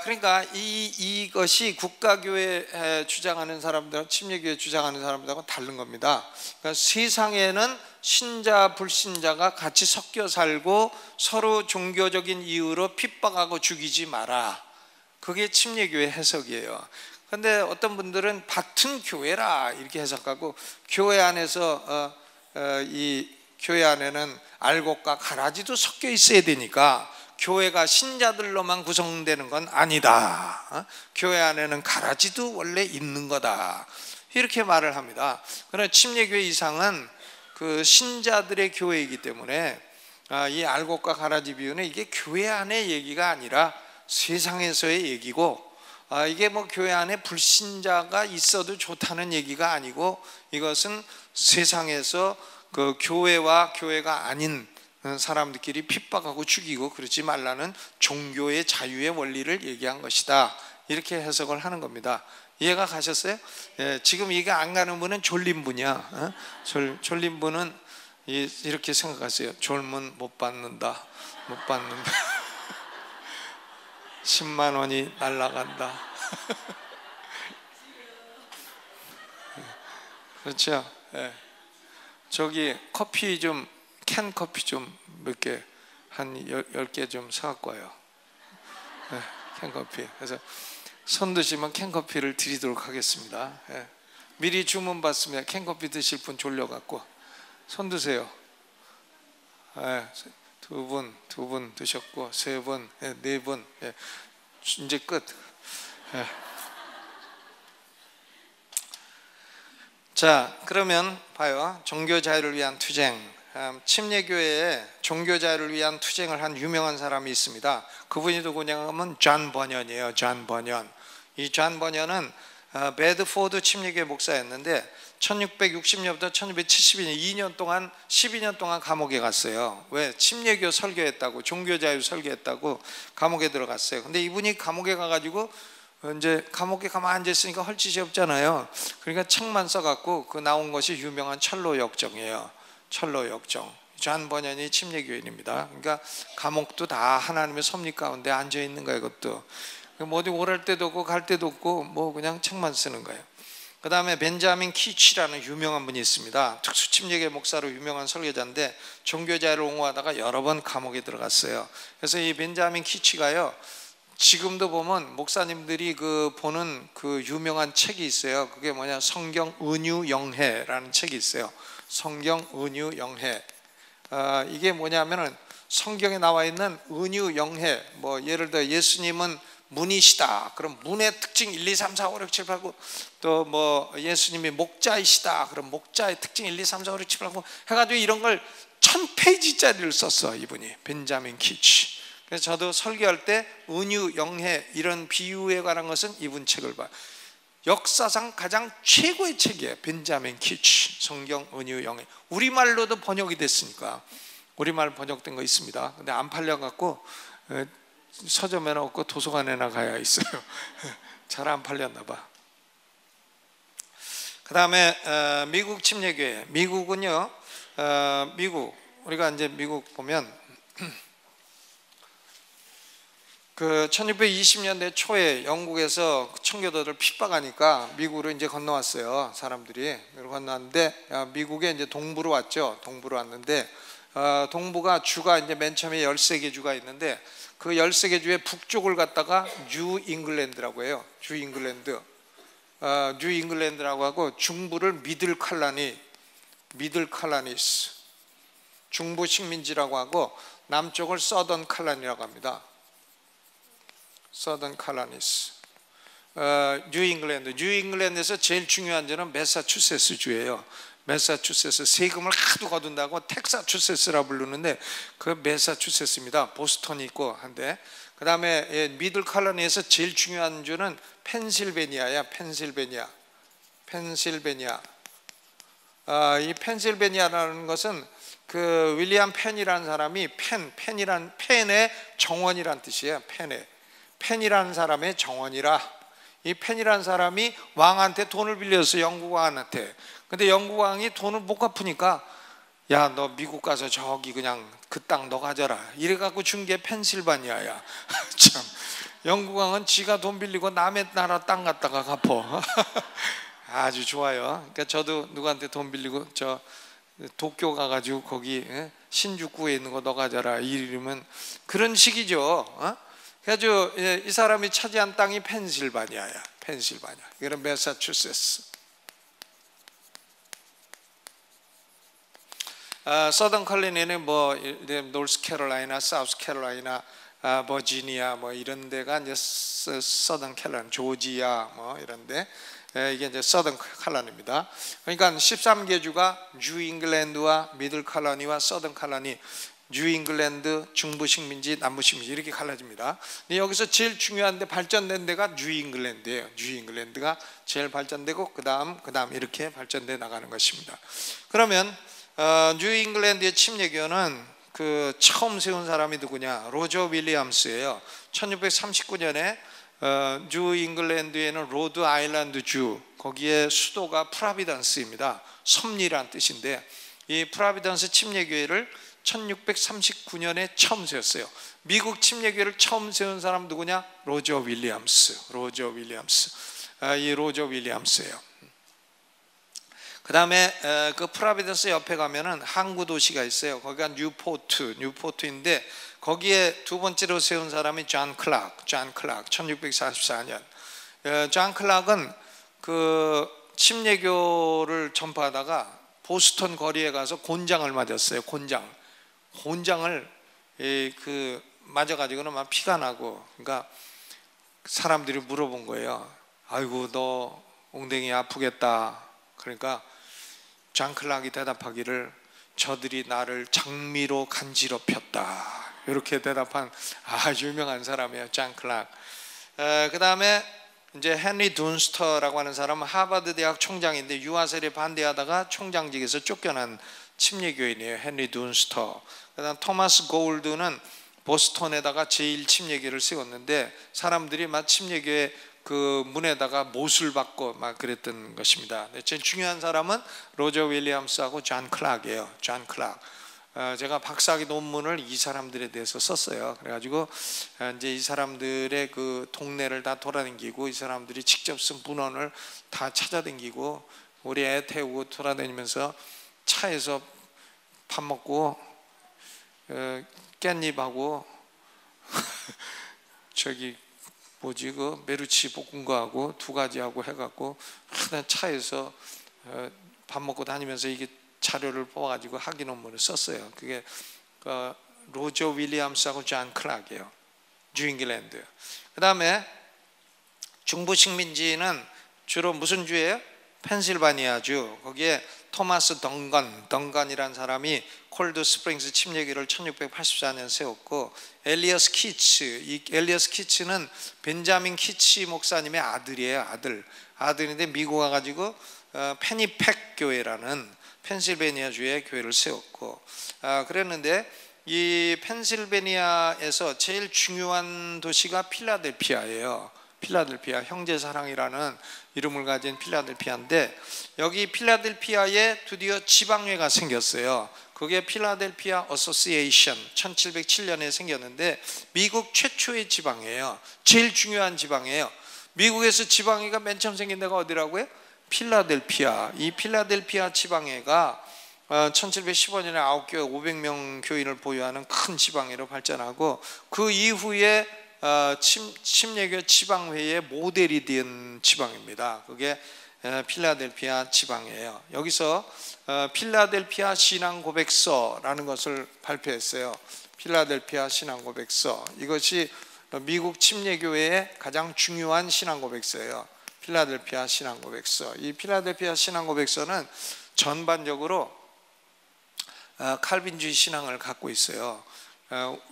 그러니까 이것이 국가교회 주장하는 사람들, 침례교회 주장하는 사람들하고 다른 겁니다. 그러니까 세상에는 신자 불신자가 같이 섞여 살고 서로 종교적인 이유로 핍박하고 죽이지 마라. 그게 침례교회 해석이에요. 그런데 어떤 분들은 밭은 교회라 이렇게 해석하고, 교회 안에서 이 교회 안에는 알곡과 가라지도 섞여 있어야 되니까 교회가 신자들로만 구성되는 건 아니다. 교회 안에는 가라지도 원래 있는 거다. 이렇게 말을 합니다. 그러나 침례교회 이상은 그 신자들의 교회이기 때문에 이 알곡과 가라지 비유는 이게 교회 안의 얘기가 아니라 세상에서의 얘기고, 이게 뭐 교회 안에 불신자가 있어도 좋다는 얘기가 아니고, 이것은 세상에서 그 교회와 교회가 아닌 사람들끼리 핍박하고 죽이고 그러지 말라는 종교의 자유의 원리를 얘기한 것이다. 이렇게 해석을 하는 겁니다. 이해가 가셨어요? 지금 이게 안 가는 분은 졸린 분이야. 졸린 분은 이렇게 생각하세요. 졸면 못 받는다. 못 받는다. 10만 원이 날아간다. 그렇죠? 저기 커피 좀, 캔 커피 좀 몇 개, 한 10개 좀 사갖고 와요. 캔 커피. 그래서 손 드시면 캔 커피를 드리도록 하겠습니다. 미리 주문 받으면 캔 커피 드실 분 졸려갖고 손 드세요. 두 분 드셨고, 세 분, 네 분, 이제 끝. 자, 그러면 봐요. 종교 자유를 위한 투쟁. 침례교회에 종교 자유를 위한 투쟁을 한 유명한 사람이 있습니다. 그분이 누구냐면 존 버년이에요. 존 버년. 이 존 버년은 베드포드 침례교회 목사였는데 1660년부터 1672년 2년 동안 12년 동안 감옥에 갔어요. 왜? 침례교 설교했다고, 종교 자유 설교했다고 감옥에 들어갔어요. 근데 이분이 감옥에 가가지고 이제 감옥에 가만 앉아 있으니까 할 짓이 없잖아요. 그러니까 책만 써갖고 그 나온 것이 유명한 철로 역정이에요. 철로 역정. 존 버년이 침례교인입니다. 그러니까 감옥도 다 하나님의 섭리 가운데 앉아 있는 거예요. 이것도 뭐 어디 오랄 때도 없고 갈 때도 없고 뭐 그냥 책만 쓰는 거예요. 그 다음에 벤자민 키치라는 유명한 분이 있습니다. 특수침례교회 목사로 유명한 설교자인데 종교자유를 옹호하다가 여러 번 감옥에 들어갔어요. 그래서 이 벤자민 키치가요, 지금도 보면 목사님들이 보는 그 유명한 책이 있어요. 그게 뭐냐, 성경 은유영해라는 책이 있어요. 성경 은유영해. 이게 뭐냐면은 성경에 나와 있는 은유영해, 뭐 예를 들어 예수님은 문이시다. 그럼 문의 특징 1, 2, 3, 4, 5, 6, 7, 8, 9. 또 뭐 예수님이 목자이시다. 그럼 목자의 특징 1, 2, 3, 4, 5, 6, 7, 8, 9 해가지고 이런 걸 1000페이지짜리를 썼어, 이분이. 벤자민 키치. 그래서 저도 설교할 때 은유영해 이런 비유에 관한 것은 이분 책을 봐요. 역사상 가장 최고의 책이에요. 벤자민 키치, 성경 은유영해. 우리말로도 번역이 됐으니까. 우리말 번역된 거 있습니다. 근데 안 팔려갖고 서점에나 없고 도서관에나 가야 있어요. 잘 안 팔렸나 봐. 그 다음에 미국 침례교회. 미국은요, 우리가 이제 미국 보면 그 1620년대 초에 영국에서 청교도들 핍박하니까 미국으로 이제 건너왔어요. 사람들이 건너왔는데 미국에 이제 동부로 왔죠. 동부로 왔는데 동부가 주가 이제 맨 처음에 13개 주가 있는데 그 13개 주의 북쪽을 갖다가 뉴 잉글랜드라고 해요. 뉴 잉글랜드. 뉴 잉글랜드라고 하고, 중부를 미들 칼라니스, 중부 식민지라고 하고, 남쪽을 서던 칼라니라고 합니다. 서던 칼라니스. 뉴 잉글랜드에서 제일 중요한 주는 매사추세츠 주예요. 매사추세츠, 세금을 하도 거둔다고 텍사추세츠라 부르는데 그 매사추세츠입니다. 보스턴이 있고 한데, 그 다음에 미들 칼라니에서 제일 중요한 주는 펜실베니아야. 펜실베니아. 이 펜실베니아라는 것은 그 윌리엄 펜이라는 사람이 펜의 정원이란 뜻이에요. 펜이라는 사람의 정원이라. 이 펜이라는 사람이 왕한테 돈을 빌렸어요. 영국 왕한테. 근데 영국 왕이 돈을 못 갚으니까 야, 너 미국 가서 저기 그냥 그 땅 너 가져라. 이래갖고 준 게 펜실바니아야. 참, 영국 왕은 지가 돈 빌리고 남의 나라 땅 갖다가 갚어. 아주 좋아요. 그러니까 저도 누구한테 돈 빌리고 저 도쿄 가가지고 거기 신주쿠에 있는 거 너 가져라 이러면 그런 식이죠. 그래가지고 이 사람이 차지한 땅이 펜실바니아야. 펜실바니아. 이건 매사추세츠. 서던 컬리니는 뭐 노스캐롤라이나, 사우스캐롤라이나, 버지니아 뭐 이런 데가 이제 서던 캘런, 조지아 뭐 이런데 이게 이제 서던 칼라니입니다. 그러니까 13개 주가 뉴잉글랜드와 미들 칼라니와 서던 칼라니, 뉴잉글랜드, 중부 식민지, 남부 식민지 이렇게 갈라집니다. 근데 여기서 제일 중요한데 발전된 데가 뉴잉글랜드예요. 뉴잉글랜드가 제일 발전되고 그다음 이렇게 발전돼 나가는 것입니다. 그러면 뉴잉글랜드의 침례교는 그 처음 세운 사람이 누구냐? 로저 윌리엄스예요. 1639년에 뉴잉글랜드에는 로드 아일랜드 주, 거기에 수도가 프라비던스입니다. 섭리란 뜻인데 이 프라비던스 침례교회를 1639년에 처음 세웠어요. 미국 침례교회를 처음 세운 사람 누구냐? 로저 윌리엄스. 이 로저 윌리엄스예요. 그 다음에 그 프라비던스 옆에 가면은 항구 도시가 있어요. 거기가 뉴포트인데 거기에 두 번째로 세운 사람이 존 클락 1644년. 존 클락은 그 침례교를 전파하다가 보스턴 거리에 가서 곤장을 맞았어요. 곤장을 그 맞아가지고는 막 피가 나고, 그러니까 사람들이 물어본 거예요. 아이고 너 엉덩이 아프겠다. 그러니까 존 클락이 대답하기를 저들이 나를 장미로 간지럽혔다. 이렇게 대답한 아주 유명한 사람이에요. 존 클락. 그 다음에 이제 헨리 둔스터라고 하는 사람은 하버드 대학 총장인데 유아세례 반대하다가 총장직에서 쫓겨난 침례교인이에요. 헨리 둔스터. 그 다음 토마스 고울드는 보스턴에다가 제일 침례교를 세웠는데 사람들이 막 침례교회 그 문에다가 못을 받고 막 그랬던 것입니다. 제일 중요한 사람은 로저 윌리엄스하고 존 클락이에요. 존 클락. 제가 박사학위 논문을 이 사람들에 대해서 썼어요. 그래가지고 이제 이 사람들의 그 동네를 다 돌아다니고 이 사람들이 직접 쓴 문헌을 다 찾아다니고 우리 애 태우고 돌아다니면서 차에서 밥 먹고 깻잎하고 저기 뭐지 그 메루치 볶은 거하고 두 가지하고 해갖고 하나 차에서 밥 먹고 다니면서 이게 자료를 뽑아가지고 학위 논문을 썼어요. 그게 로저 윌리엄스하고 존 클락이에요. 뉴잉글랜드. 그 다음에 중부 식민지는 주로 무슨 주예요? 펜실바니아주. 거기에 토마스 덩건이라는 사람이 콜드 스프링스 침례교를 1684년 세웠고, 엘리어스 키츠는 벤자민 키치 목사님의 아들이에요. 아들인데 미국 와가지고 페니팩 교회라는 펜실베니아주의 교회를 세웠고, 그랬는데 이 펜실베니아에서 제일 중요한 도시가 필라델피아예요. 필라델피아, 형제사랑이라는 이름을 가진 필라델피아인데 여기 필라델피아에 드디어 지방회가 생겼어요. 그게 필라델피아 어소시에이션 1707년에 생겼는데 미국 최초의 지방이에요. 제일 중요한 지방이에요. 미국에서 지방회가 맨 처음 생긴 데가 어디라고요? 필라델피아. 이 필라델피아 지방회가 1715년에 9교회 500명 교인을 보유하는 큰 지방회로 발전하고 그 이후에 침례교 지방회의 모델이 된 지방입니다. 그게 필라델피아 지방이에요. 여기서 필라델피아 신앙고백서라는 것을 발표했어요. 필라델피아 신앙고백서. 이것이 미국 침례교회의 가장 중요한 신앙고백서예요. 필라델피아 신앙고백서. 이 필라델피아 신앙고백서는 전반적으로 칼빈주의 신앙을 갖고 있어요.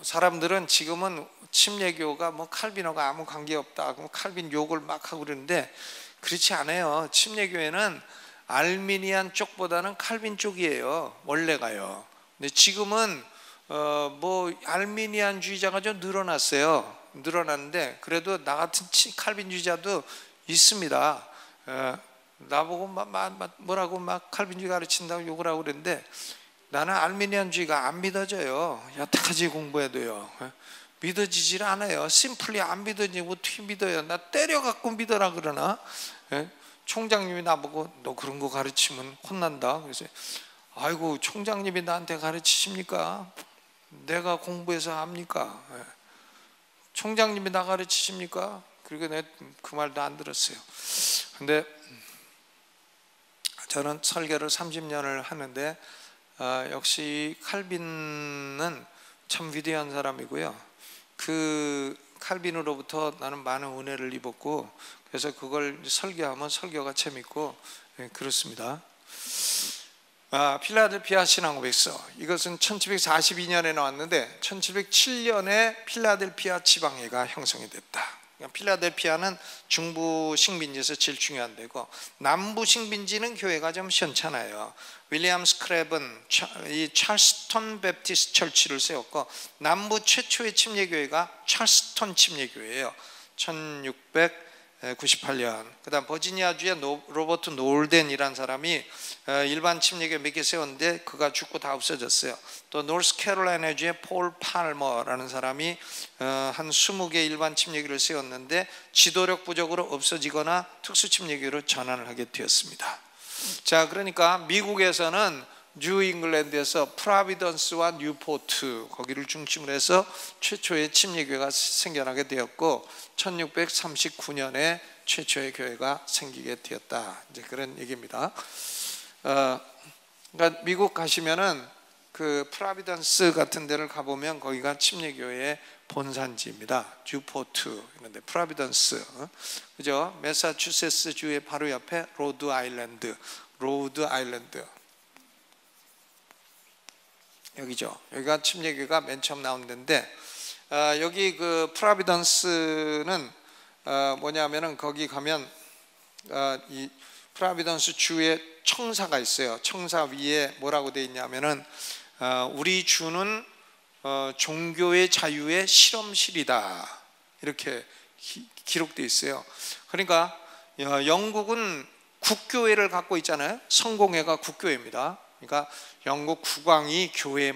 사람들은 지금은 침례교가 뭐 칼빈하고 아무 관계없다, 뭐 칼빈 욕을 막 하고 그러는데 그렇지 않아요. 침례교회는 알미니안 쪽보다는 칼빈 쪽이에요. 원래가요. 근데 지금은 뭐 알미니안주의자가 좀 늘어났어요. 늘어났는데 그래도 나 같은 칼빈주의자도 있습니다. 나보고 뭐라고 막 칼빈주의 가르친다고 욕을 하고 그랬는데 나는 알미니안주의가 안 믿어져요. 여태까지 공부해도요. 믿어지질 않아요. 심플리 안 믿어지고 어떻게 믿어요? 나 때려갖고 믿어라 그러나? 총장님이 나보고 너 그런 거 가르치면 혼난다. 그래서 아이고 총장님이 나한테 가르치십니까? 내가 공부해서 합니까? 총장님이 나 가르치십니까? 그리고 내가 그 말도 안 들었어요. 근데 저는 설교를 30년을 하는데 역시 칼빈은 참 위대한 사람이고요. 그 칼빈으로부터 나는 많은 은혜를 입었고 그래서 그걸 설교하면 설교가 재밌고 그렇습니다. 필라델피아 신앙고백서, 이것은 1742년에 나왔는데 1707년에 필라델피아 지방회가 형성이 됐다. 필라델피아는 중부 식민지에서 제일 중요한 데고 남부 식민지는 교회가 좀 시원찮아요. 윌리엄 스크랩은 이 찰스턴 베프티스트 철치를 세웠고 남부 최초의 침례교회가 찰스턴 침례교회예요. 1698년. 그 다음 버지니아주의 로버트 놀덴이라는 사람이 일반 침례교회 몇 개 세웠는데 그가 죽고 다 없어졌어요. 또 노스캐롤라이나주의 폴 팔머라는 사람이 한 20개 일반 침례교회를 세웠는데 지도력 부족으로 없어지거나 특수 침례교회로 전환을 하게 되었습니다. 자, 그러니까 미국에서는 뉴 잉글랜드에서 프라비던스와 뉴포트 거기를 중심으로 해서 최초의 침례교회가 생겨나게 되었고 1639년에 최초의 교회가 생기게 되었다. 이제 그런 얘기입니다. 그러니까 미국 가시면은 그 프라비던스 같은 데를 가보면 거기가 침례교회의 본산지입니다. 뉴포트 이런데 프라비던스, 그죠? 매사추세츠 주의 바로 옆에 로드 아일랜드 여기죠. 여기가 침례교회가 맨 처음 나온 데인데 여기 그 프라비던스는 뭐냐면은 거기 가면 이 프라비던스 주에 청사가 있어요. 청사 위에 뭐라고 되어 있냐면은 우리 주는 종교의 자유의 실험실이다 이렇게 기록되어 있어요. 그러니까 영국은 국교회를 갖고 있잖아요. 성공회가 국교회입니다. 그러니까 영국 국왕이 교회의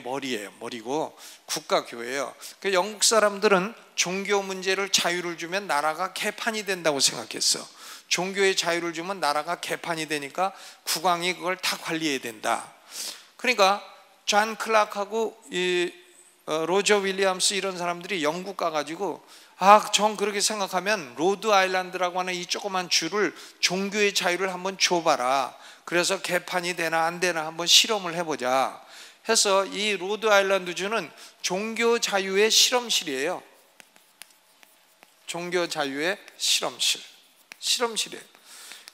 머리고 국가교회예요. 그러니까 영국 사람들은 종교 문제를 자유를 주면 나라가 개판이 된다고 생각했어. 종교의 자유를 주면 나라가 개판이 되니까 국왕이 그걸 다 관리해야 된다. 그러니까 존 클락하고 로저 윌리엄스 이런 사람들이 영국 가가지고 전 그렇게 생각하면 로드 아일랜드라고 하는 이 조그만 주를 종교의 자유를 한번 줘봐라. 그래서 개판이 되나 안 되나 한번 실험을 해보자 해서 이 로드 아일랜드 주는 종교 자유의 실험실이에요. 종교 자유의 실험실이에요.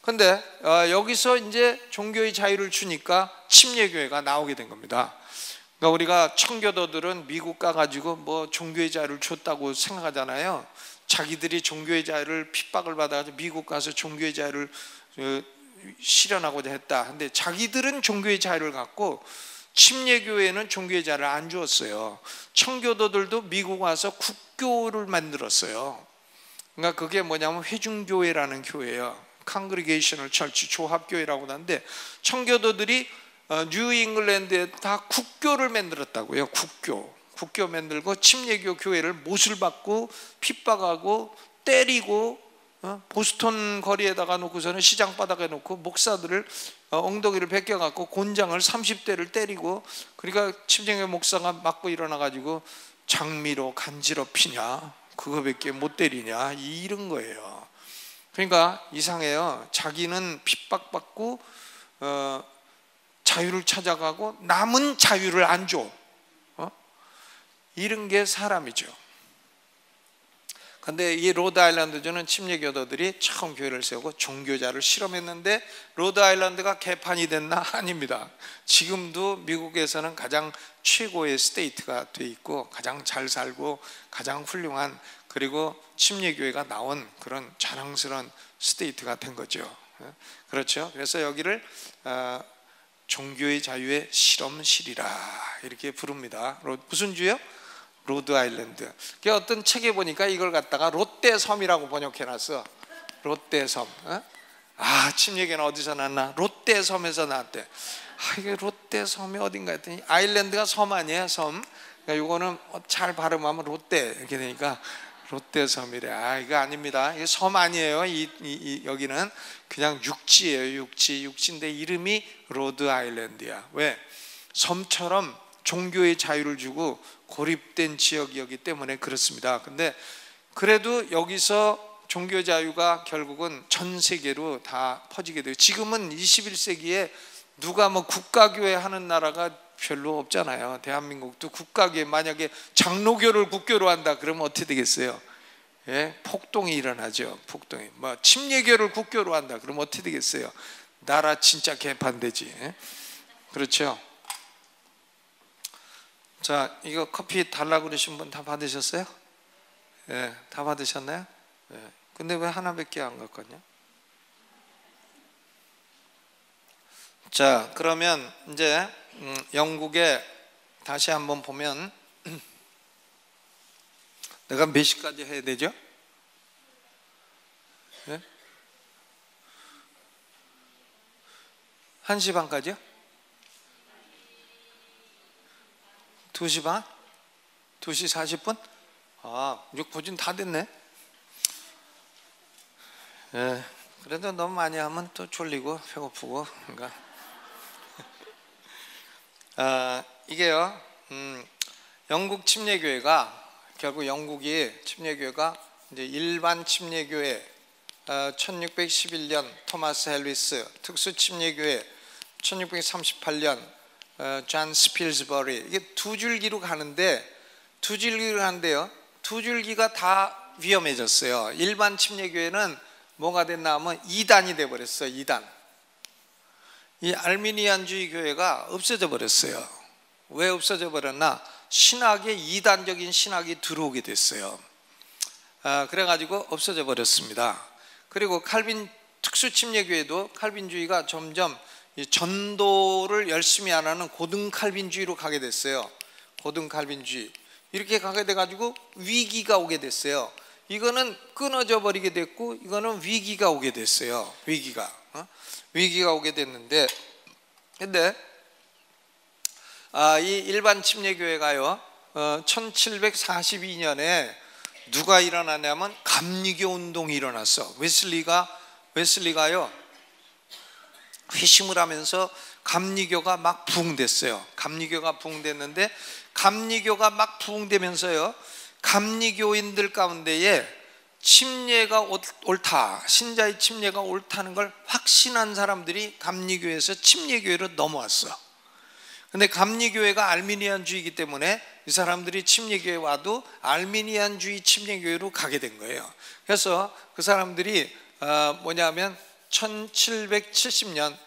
근데 여기서 이제 종교의 자유를 주니까 침례교회가 나오게 된 겁니다. 그러니까 우리가 청교도들은 미국 가가지고 뭐 종교의 자유를 줬다고 생각하잖아요. 자기들이 종교의 자유를 핍박을 받아가지고 미국 가서 종교의 자유를 실현하고자 했다. 근데 자기들은 종교의 자유를 갖고 침례교회는 종교의 자유를 안 주었어요. 청교도들도 미국 와서 국교를 만들었어요. 그러니까 그게 뭐냐면 회중교회라는 교회예요. Congregational Church, 조합교회라고 하는데 청교도들이 뉴 잉글랜드에 다 국교를 만들었다고요. 국교 만들고 침례교 교회를 못을 받고 핍박하고 때리고 보스턴 거리에다가 놓고서는 시장 바닥에 놓고 목사들을 엉덩이를 베껴갖고 곤장을 30대를 때리고 그러니까 침례교 목사가 맞고 일어나가지고 장미로 간지럽히냐 그거밖에 못 때리냐 이런 거예요. 그러니까 이상해요. 자기는 핍박받고 자유를 찾아가고 남은 자유를 안 줘. 이런 게 사람이죠. 근데 이 로드 아일랜드주는 침례교도들이 처음 교회를 세우고 종교자를 실험했는데 로드 아일랜드가 개판이 됐나? 아닙니다. 지금도 미국에서는 가장 최고의 스테이트가 돼 있고 가장 잘 살고 가장 훌륭한 그리고 침례교회가 나온 그런 자랑스러운 스테이트가 된 거죠. 그렇죠. 그래서 여기를 종교의 자유의 실험실이라 이렇게 부릅니다. 무슨 주요? 로드 아일랜드. 그 어떤 책에 보니까 이걸 갖다가 롯데섬이라고 번역해놨어. 롯데섬. 아, 침례교는 어디서 났나? 롯데섬에서 났대. 아, 이게 롯데섬이 어딘가 했더니 아일랜드가 섬 아니에요, 섬. 그러니까 이거는 잘 발음하면 롯데 이렇게 되니까 롯데섬이래. 아, 이거 아닙니다. 이게 섬 아니에요. 여기는 그냥 육지예요. 육지인데 이름이 로드 아일랜드야. 왜? 섬처럼 종교의 자유를 주고 고립된 지역이었기 때문에 그렇습니다. 근데 그래도 여기서 종교 자유가 결국은 전 세계로 다 퍼지게 돼요. 지금은 21세기에 누가 뭐 국가교회 하는 나라가 별로 없잖아요. 대한민국도 국가교회, 만약에 장로교를 국교로 한다 그러면 어떻게 되겠어요? 예? 폭동이 일어나죠. 폭동이. 뭐 침례교를 국교로 한다 그러면 어떻게 되겠어요? 나라 진짜 개판되지. 예? 그렇죠. 자, 이거 커피 달라고 그러신 분 다 받으셨어요? 예, 다 받으셨나요? 예. 근데 왜 하나밖에 안 갖고 왔냐? 자, 그러면 이제 영국에 다시 한번 보면 내가 몇 시까지 해야 되죠? 네? 1시 반까지요? 2시 반? 2시 40분? 아, 6분쯤 다 됐네. 예, 그래도 너무 많이 하면 또 졸리고 배고프고 그러니까. 이게요, 영국 침례교회가 결국 영국이 침례교회가 이제 일반 침례교회 1611년 토마스 헬리스, 특수 침례교회 1638년 존 스필스버리, 이게 두 줄기로 가는데요. 두 줄기가 다 위험해졌어요. 일반 침례교회는 뭐가 됐나 하면 이단이 돼버렸어요. 이단. 이 알미니안주의 교회가 없어져 버렸어요. 왜 없어져 버렸나? 신학에 이단적인 신학이 들어오게 됐어요. 그래가지고 없어져 버렸습니다. 그리고 칼빈 특수 침례교회도 칼빈주의가 점점 전도를 열심히 안 하는 고등 칼빈주의로 가게 됐어요. 고등 칼빈주의. 이렇게 가게 돼가지고 위기가 오게 됐어요. 이거는 끊어져 버리게 됐고, 이거는 위기가 오게 됐어요. 위기가 오게 됐는데, 근데 이 일반 침례교회가요, 1742년에 누가 일어나냐면 감리교 운동이 일어났어. 웨슬리가요 회심을 하면서 감리교가 막 부흥됐어요. 감리교가 부흥됐는데, 감리교가 막 부흥되면서요, 감리교인들 가운데에 침례가 옳다, 신자의 침례가 옳다는 걸 확신한 사람들이 감리교에서 침례교회로 넘어왔어. 근데 감리교회가 알미니안주의이기 때문에 이 사람들이 침례교회 와도 알미니안주의 침례교회로 가게 된 거예요. 그래서 그 사람들이 뭐냐면 1770년,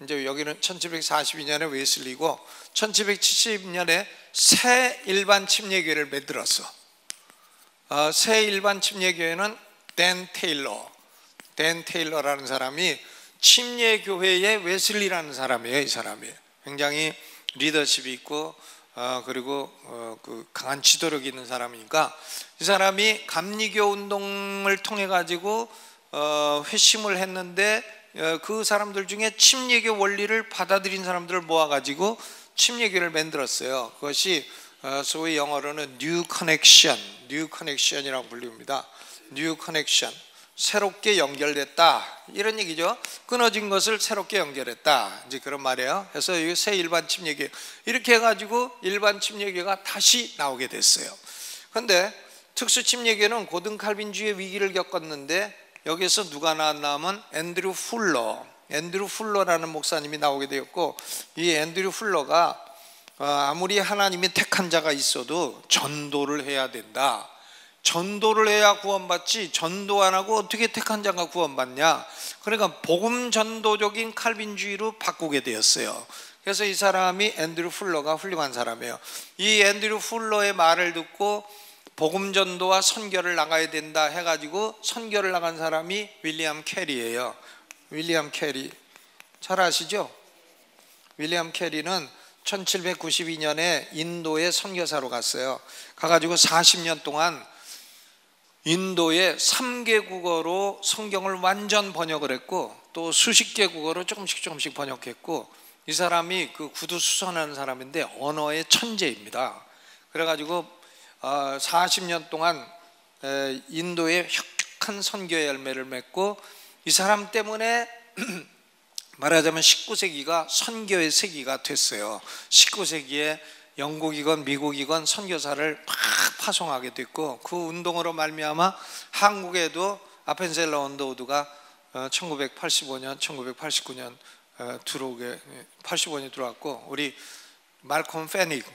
이제 여기는 1742년에 웨슬리고 1770년에 새 일반 침례교회를 만들었어. 새 일반 침례교회는 댄 테일러라는 사람이 침례교회의 웨슬리라는 사람이에요. 이 사람이 굉장히 리더십이 있고 그리고 그 강한 지도력이 있는 사람이니까, 이 사람이 감리교 운동을 통해 가지고 회심을 했는데, 그 사람들 중에 침례교 원리를 받아들인 사람들을 모아 가지고 침례교를 만들었어요. 그것이 소위 영어로는 뉴 커넥션이라고 불립니다. 뉴 커넥션, 새롭게 연결됐다, 이런 얘기죠. 끊어진 것을 새롭게 연결했다, 이제 그런 말이에요. 그래서 이 새 일반 침례교, 이렇게 해가지고 일반 침례교가 다시 나오게 됐어요. 그런데 특수 침례교는 고등 칼빈주의 위기를 겪었는데, 여기서 누가 나왔나 하면 앤드류 풀러라는 목사님이 나오게 되었고, 이 앤드류 풀러가 아무리 하나님이 택한 자가 있어도 전도를 해야 된다, 전도를 해야 구원받지, 전도 안 하고 어떻게 택한 자가 구원받냐, 그러니까 복음 전도적인 칼빈주의로 바꾸게 되었어요. 그래서 이 사람이 앤드류 풀러가 훌륭한 사람이에요. 이 앤드류 풀러의 말을 듣고 복음 전도와 선교를 나가야 된다 해가지고 선교를 나간 사람이 윌리엄 캐리예요. 윌리엄 캐리 잘 아시죠? 윌리엄 캐리는 1792년에 인도에 선교사로 갔어요. 가가지고 40년 동안 인도의 3개 국어로 성경을 완전 번역을 했고 또 수십 개 국어로 조금씩 번역했고, 이 사람이 그 구두수선하는 사람인데 언어의 천재입니다. 그래가지고 40년 동안 인도에 혁혁한 선교의 열매를 맺고, 이 사람 때문에 말하자면 19세기가 선교의 세기가 됐어요. 19세기에 영국이건 미국이건 선교사를 막 파송하게 됐고, 그 운동으로 말미암아 한국에도 아펜셀러 언더우드가 1985년, 1989년 들어오게 85년에 들어왔고, 우리 말콤 페닉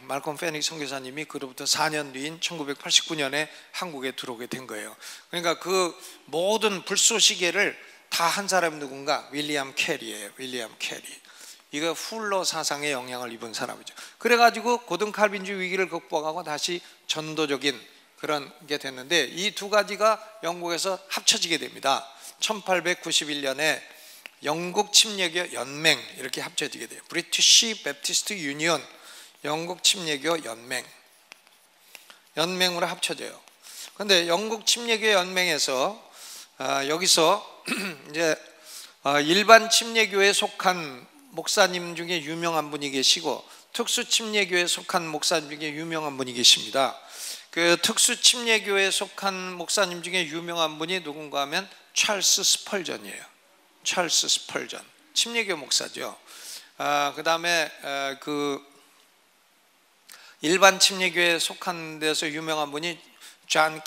선교사님이 그로부터 4년 뒤인 1989년에 한국에 들어오게 된 거예요. 그러니까 그 모든 불쏘시개를 다 한 사람 누군가? 윌리엄 캐리예요. 윌리엄 캐리. 이거 훌러 사상에 영향을 입은 사람이죠. 그래가지고 고등 칼빈주의 위기를 극복하고 다시 전도적인 그런 게 됐는데, 이 두 가지가 영국에서 합쳐지게 됩니다. 1891년에 영국 침례교 연맹 이렇게 합쳐지게 돼요. 브리티시 베프티스트 유니온, 영국 침례교 연맹으로 합쳐져요. 그런데 영국 침례교 연맹에서 여기서 이제 일반 침례교에 속한 목사님 중에 유명한 분이 계시고 특수 침례교에 속한 목사님 중에 유명한 분이 계십니다. 그 특수 침례교에 속한 목사님 중에 유명한 분이 누군가 하면 찰스 스펄전이에요. 찰스 스펄전, 침례교 목사죠. 그 다음에 그 일반 침례교에 속한 데서 유명한 분이 존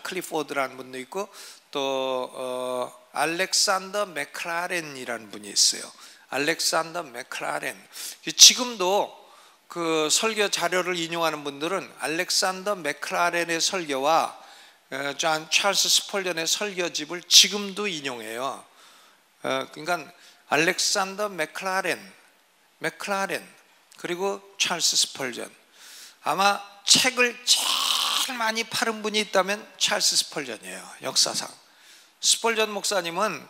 클리포드라는 분도 있고, 또 알렉산더 맥클라렌이라는 분이 있어요. 알렉산더 맥클라렌. 지금도 그 설교 자료를 인용하는 분들은 알렉산더 맥클라렌의 설교와 존 찰스 스펄전의 설교집을 지금도 인용해요. 그러니까 알렉산더 맥클라렌 그리고 찰스 스펄전. 아마 책을 제일 많이 팔은 분이 있다면 찰스 스펄전이에요. 역사상. 스펄전 목사님은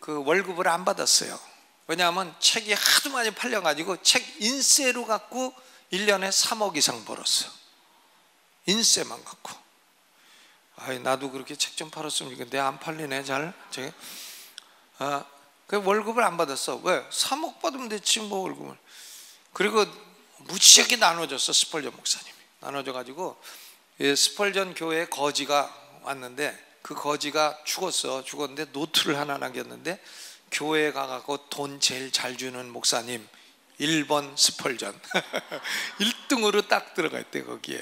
그 월급을 안 받았어요. 왜냐하면 책이 하도 많이 팔려가지고 책 인쇄로 갖고 1년에 3억 이상 벌었어요. 인쇄만 갖고. 나도 그렇게 책 좀 팔았으면 좋겠는데 안 팔리네 잘. 그 월급을 안 받았어. 왜? 3억 받으면 됐지 뭐 월급을. 그리고 무지하게 나눠줬어. 스펄전 목사님이 나눠줘가지고 스펄전 교회에 거지가 왔는데, 그 거지가 죽었는데 노트를 하나 남겼는데, 교회에 가갖고 돈 제일 잘 주는 목사님 1번 스펄전 1등으로 딱 들어가 있대 거기에.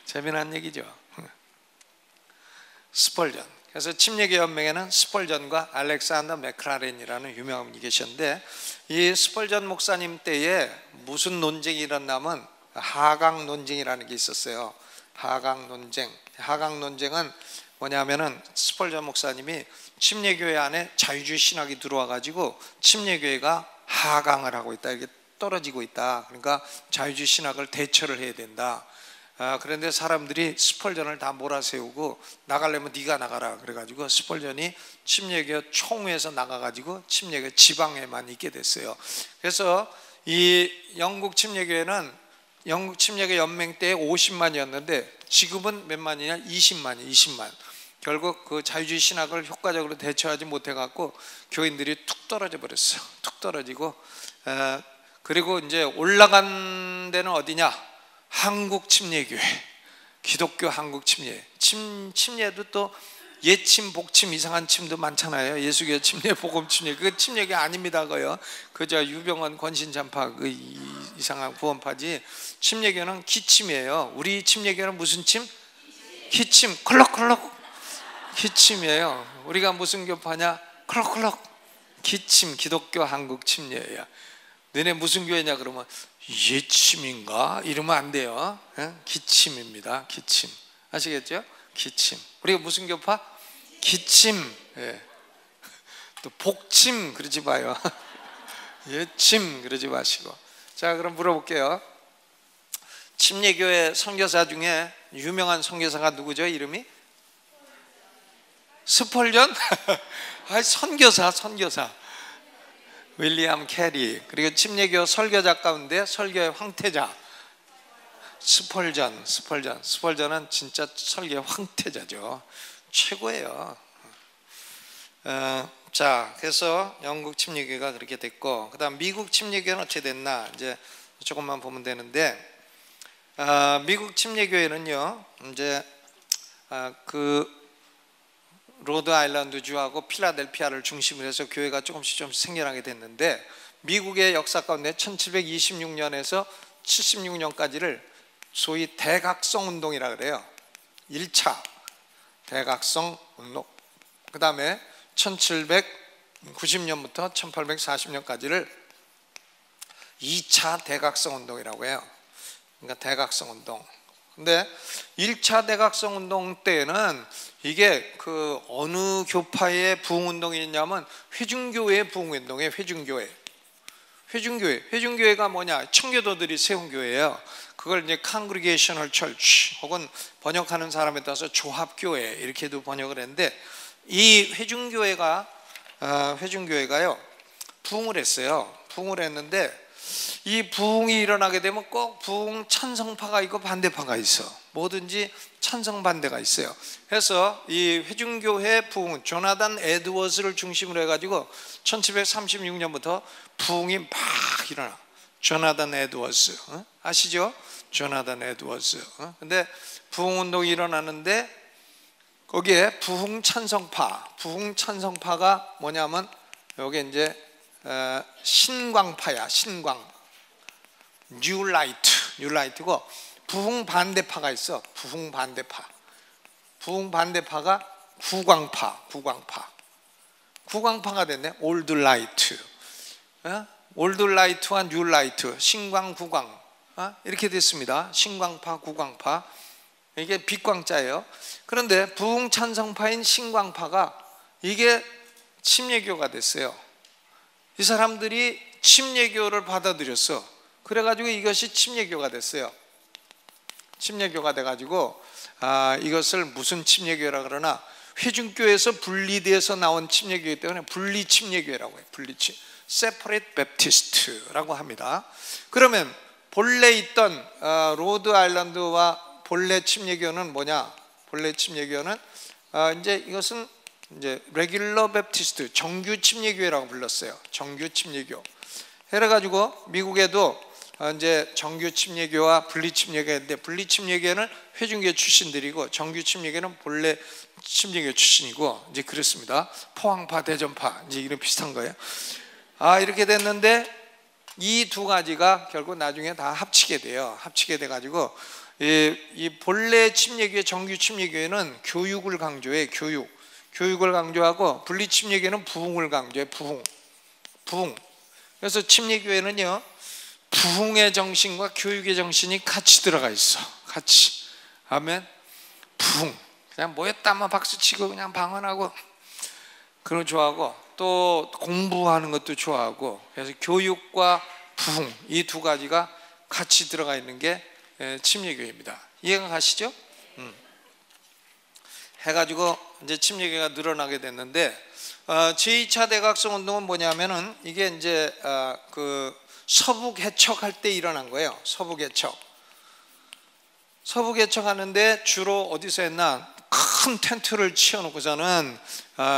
재미난 얘기죠. 스펄전. 그래서 침례교 연맹에는 스펄전과 알렉산더 맥클라렌이라는 유명한 분이 계셨는데, 이 스펄전 목사님 때에 무슨 논쟁이 일어나면 하강 논쟁이라는 게 있었어요. 하강 논쟁은 뭐냐면은 스펄전 목사님이 침례교회 안에 자유주의 신학이 들어와 가지고 침례교회가 하강을 하고 있다, 이게 떨어지고 있다. 그러니까 자유주의 신학을 대처를 해야 된다. 그런데 사람들이 스펄전을 다 몰아세우고 나가려면 네가 나가라 그래가지고 스펄전이 침례교 총회에서 나가가지고 침례교 지방에만 있게 됐어요. 그래서 이 영국 침례교회는 영국 침례교 연맹 때 50만이었는데 지금은 몇 만이냐? 20만. 결국 그 자유주의 신학을 효과적으로 대처하지 못해갖고 교인들이 툭 떨어져 버렸어요. 툭 떨어지고, 그리고 이제 올라간 데는 어디냐? 한국 침례교회, 기독교 한국 침례. 침례도 또 예침, 복침, 이상한 침도 많잖아요. 예수교 침례, 복음 침례. 그 침례교 아닙니다. 그저 유병헌 권신잔파 그 이상한 구원파지. 침례교는 기침이에요. 우리 침례교는 무슨 침? 기침, 컬럭컬럭 기침이에요. 우리가 무슨 교파냐? 컬럭컬럭 기침, 기독교 한국 침례예요. 너네 무슨 교회냐 그러면 예침인가? 이러면 안 돼요. 기침입니다. 기침. 아시겠죠? 기침. 우리가 무슨 교파? 기침. 예. 또 복침 그러지 마요. 예침 그러지 마시고. 자, 그럼 물어볼게요. 침례교회 선교사 중에 유명한 선교사가 누구죠? 이름이? 스펄전? 선교사. 윌리엄 캐리, 그리고 침례교 설교자 가운데 설교의 황태자 스펄전은 진짜 설교의 황태자죠. 최고예요. 자, 그래서 영국 침례교가 그렇게 됐고, 그다음 미국 침례교는 어떻게 됐나 이제 조금만 보면 되는데, 미국 침례교회는요 이제 그 로드 아일랜드 주하고 필라델피아를 중심으로 해서 교회가 조금씩 생겨나게 됐는데, 미국의 역사 가운데 1726년에서 76년까지를 소위 대각성 운동이라 그래요. 1차 대각성 운동, 그 다음에 1790년부터 1840년까지를 2차 대각성 운동이라고 해요. 그러니까 대각성 운동. 근데 1차 대각성 운동 때는 이게 그 어느 교파의 부흥운동이냐면 회중교회의 부흥운동이에요. 회중교회가 뭐냐? 청교도들이 세운 교회예요. 그걸 이제 Congregational Church 혹은 번역하는 사람에 따라서 조합교회 이렇게도 번역을 했는데, 이 회중교회가요 부흥을 했어요. 부흥을 했는데, 이 부흥이 일어나게 되면 꼭 부흥 찬성파가 있고 반대파가 있어. 뭐든지 찬성 반대가 있어요. 그래서 이 회중교회 부흥, 조나단 에드워즈를 중심으로 해가지고 1736년부터 부흥이 막 일어나. 조나단 에드워즈 아시죠? 조나단 에드워즈. 근데 부흥운동이 일어나는데, 거기에 부흥 찬성파가 뭐냐면 여기 이제 신광파야. 뉴라이트고, 부흥 반대파가 있어. 부흥 반대파가 구광파가 됐네. 올드라이트. 올드라이트와 뉴라이트, 신광 구광 이렇게 됐습니다. 신광파 구광파, 이게 빛광자예요. 그런데 부흥 찬성파인 신광파가 이게 침례교가 됐어요. 이 사람들이 침례교를 받아들였어. 그래가지고 이것이 침례교가 됐어요. 침례교가 돼가지고 이것을 무슨 침례교라 그러나, 회중교에서 분리돼서 나온 침례교이기 때문에 분리침례교라고 해요. Separate Baptist라고 합니다. 그러면 본래 있던 로드 아일랜드와 본래 침례교는 뭐냐? 본래 침례교는 이제 이것은 이제 레귤러 베프티스트, 정규 침례교회라고 불렀어요. 정규 침례교. 그래가지고 미국에도 이제 정규 침례교와 분리 침례교인데, 분리 침례교는 회중교 출신들이고 정규 침례교는 본래 침례교 출신이고, 이제 그렇습니다. 포항파, 대전파 이제 이런 비슷한 거예요. 이렇게 됐는데, 이 두 가지가 결국 나중에 다 합치게 돼요. 합치게 돼가지고 이 본래 침례교회, 정규 침례교회는 교육을 강조해. 교육을 강조하고, 분리 침례교회는 부흥을 강조해. 부흥. 그래서 침례교회는요 부흥의 정신과 교육의 정신이 같이 들어가 있어. 같이. 아멘. 부흥. 그냥 모였다만 박수치고 그냥 방언하고 그런 거 좋아하고, 또 공부하는 것도 좋아하고, 그래서 교육과 부흥, 이 두 가지가 같이 들어가 있는 게 침례교회입니다. 이해가 가시죠? 해가지고 이제 침례교회가 늘어나게 됐는데, 제2차 대각성 운동은 뭐냐면은, 이게 이제 그 서북 개척할 때 일어난 거예요. 서북 개척하는데 주로 어디서 했나? 큰 텐트를 치워놓고서는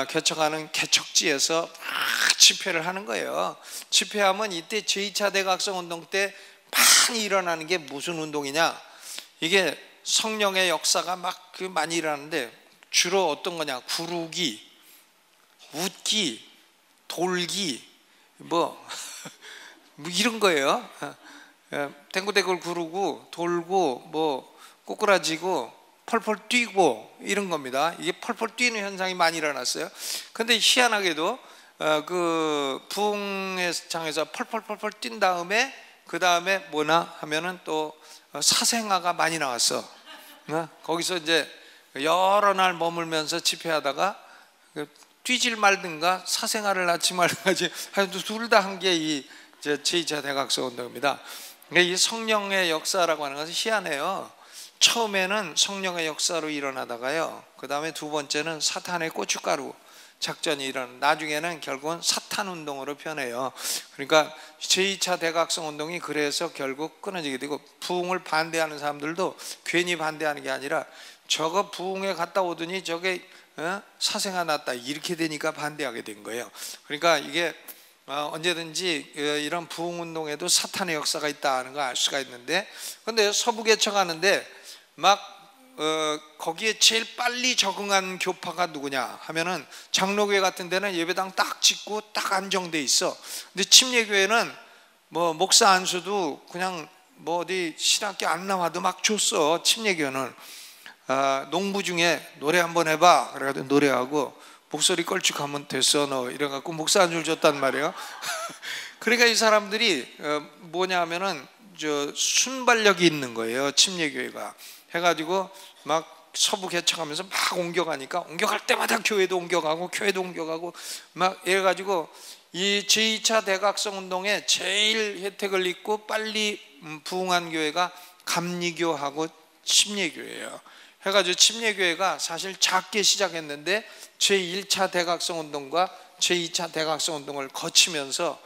개척하는 개척지에서 막 집회를 하는 거예요. 집회하면 이때 제2차 대각성 운동 때 많이 일어나는 게 무슨 운동이냐? 이게 성령의 역사가 막 많이 일어나는데, 주로 어떤 거냐? 구르기, 웃기, 돌기, 뭐 이런 거예요. 댕굴댕굴 구르고 돌고 뭐 꼬꾸라지고 펄펄 뛰고 이런 겁니다. 이게 펄펄 뛰는 현상이 많이 일어났어요. 근데 희한하게도 그 부흥의 장에서 펄펄 뛴 다음에, 그 다음에 뭐나 하면은 또 사생아가 많이 나왔어. 거기서 이제 여러 날 머물면서 집회하다가 뛰질 말든가 사생아를 낳지 말든가, 둘 다 한 게 이 제2차 대각성 운동입니다. 이 성령의 역사라고 하는 것은 희한해요. 처음에는 성령의 역사로 일어나다가요, 그 다음에 두 번째는 사탄의 고춧가루, 작전이 일어나는, 나중에는 결국은 사탄 운동으로 변해요. 그러니까 제2차 대각성 운동이 그래서 결국 끊어지게 되고, 부흥을 반대하는 사람들도 괜히 반대하는 게 아니라 저거 부흥에 갔다 오더니 저게 사생아 났다 이렇게 되니까 반대하게 된 거예요. 그러니까 이게 언제든지 이런 부흥 운동에도 사탄의 역사가 있다는 걸 알 수가 있는데, 근데 서부 개척하는데 막 거기에 제일 빨리 적응한 교파가 누구냐 하면은 장로교회 같은 데는 예배당 딱 짓고 딱 안정돼 있어. 근데 침례교회는 뭐 목사 안수도 그냥 뭐 어디 신학교 안 나와도 막 줬어. 침례교회는 농부 중에 노래 한번 해봐 그래가지고 노래하고 목소리 껄쭉하면 됐어 너 이래갖고 목사 안수를 줬단 말이에요. 그러니까 이 사람들이 뭐냐 하면은 저 순발력이 있는 거예요. 침례교회가 해가지고 막 서부 개척하면서 막 옮겨가니까, 옮겨갈 때마다 교회도 옮겨가고 교회도 옮겨가고 막 이래가지고 이 제2차 대각성 운동에 제일 혜택을 입고 빨리 부흥한 교회가 감리교하고 침례교회예요. 해가지고 침례교회가 사실 작게 시작했는데 제1차 대각성 운동과 제2차 대각성 운동을 거치면서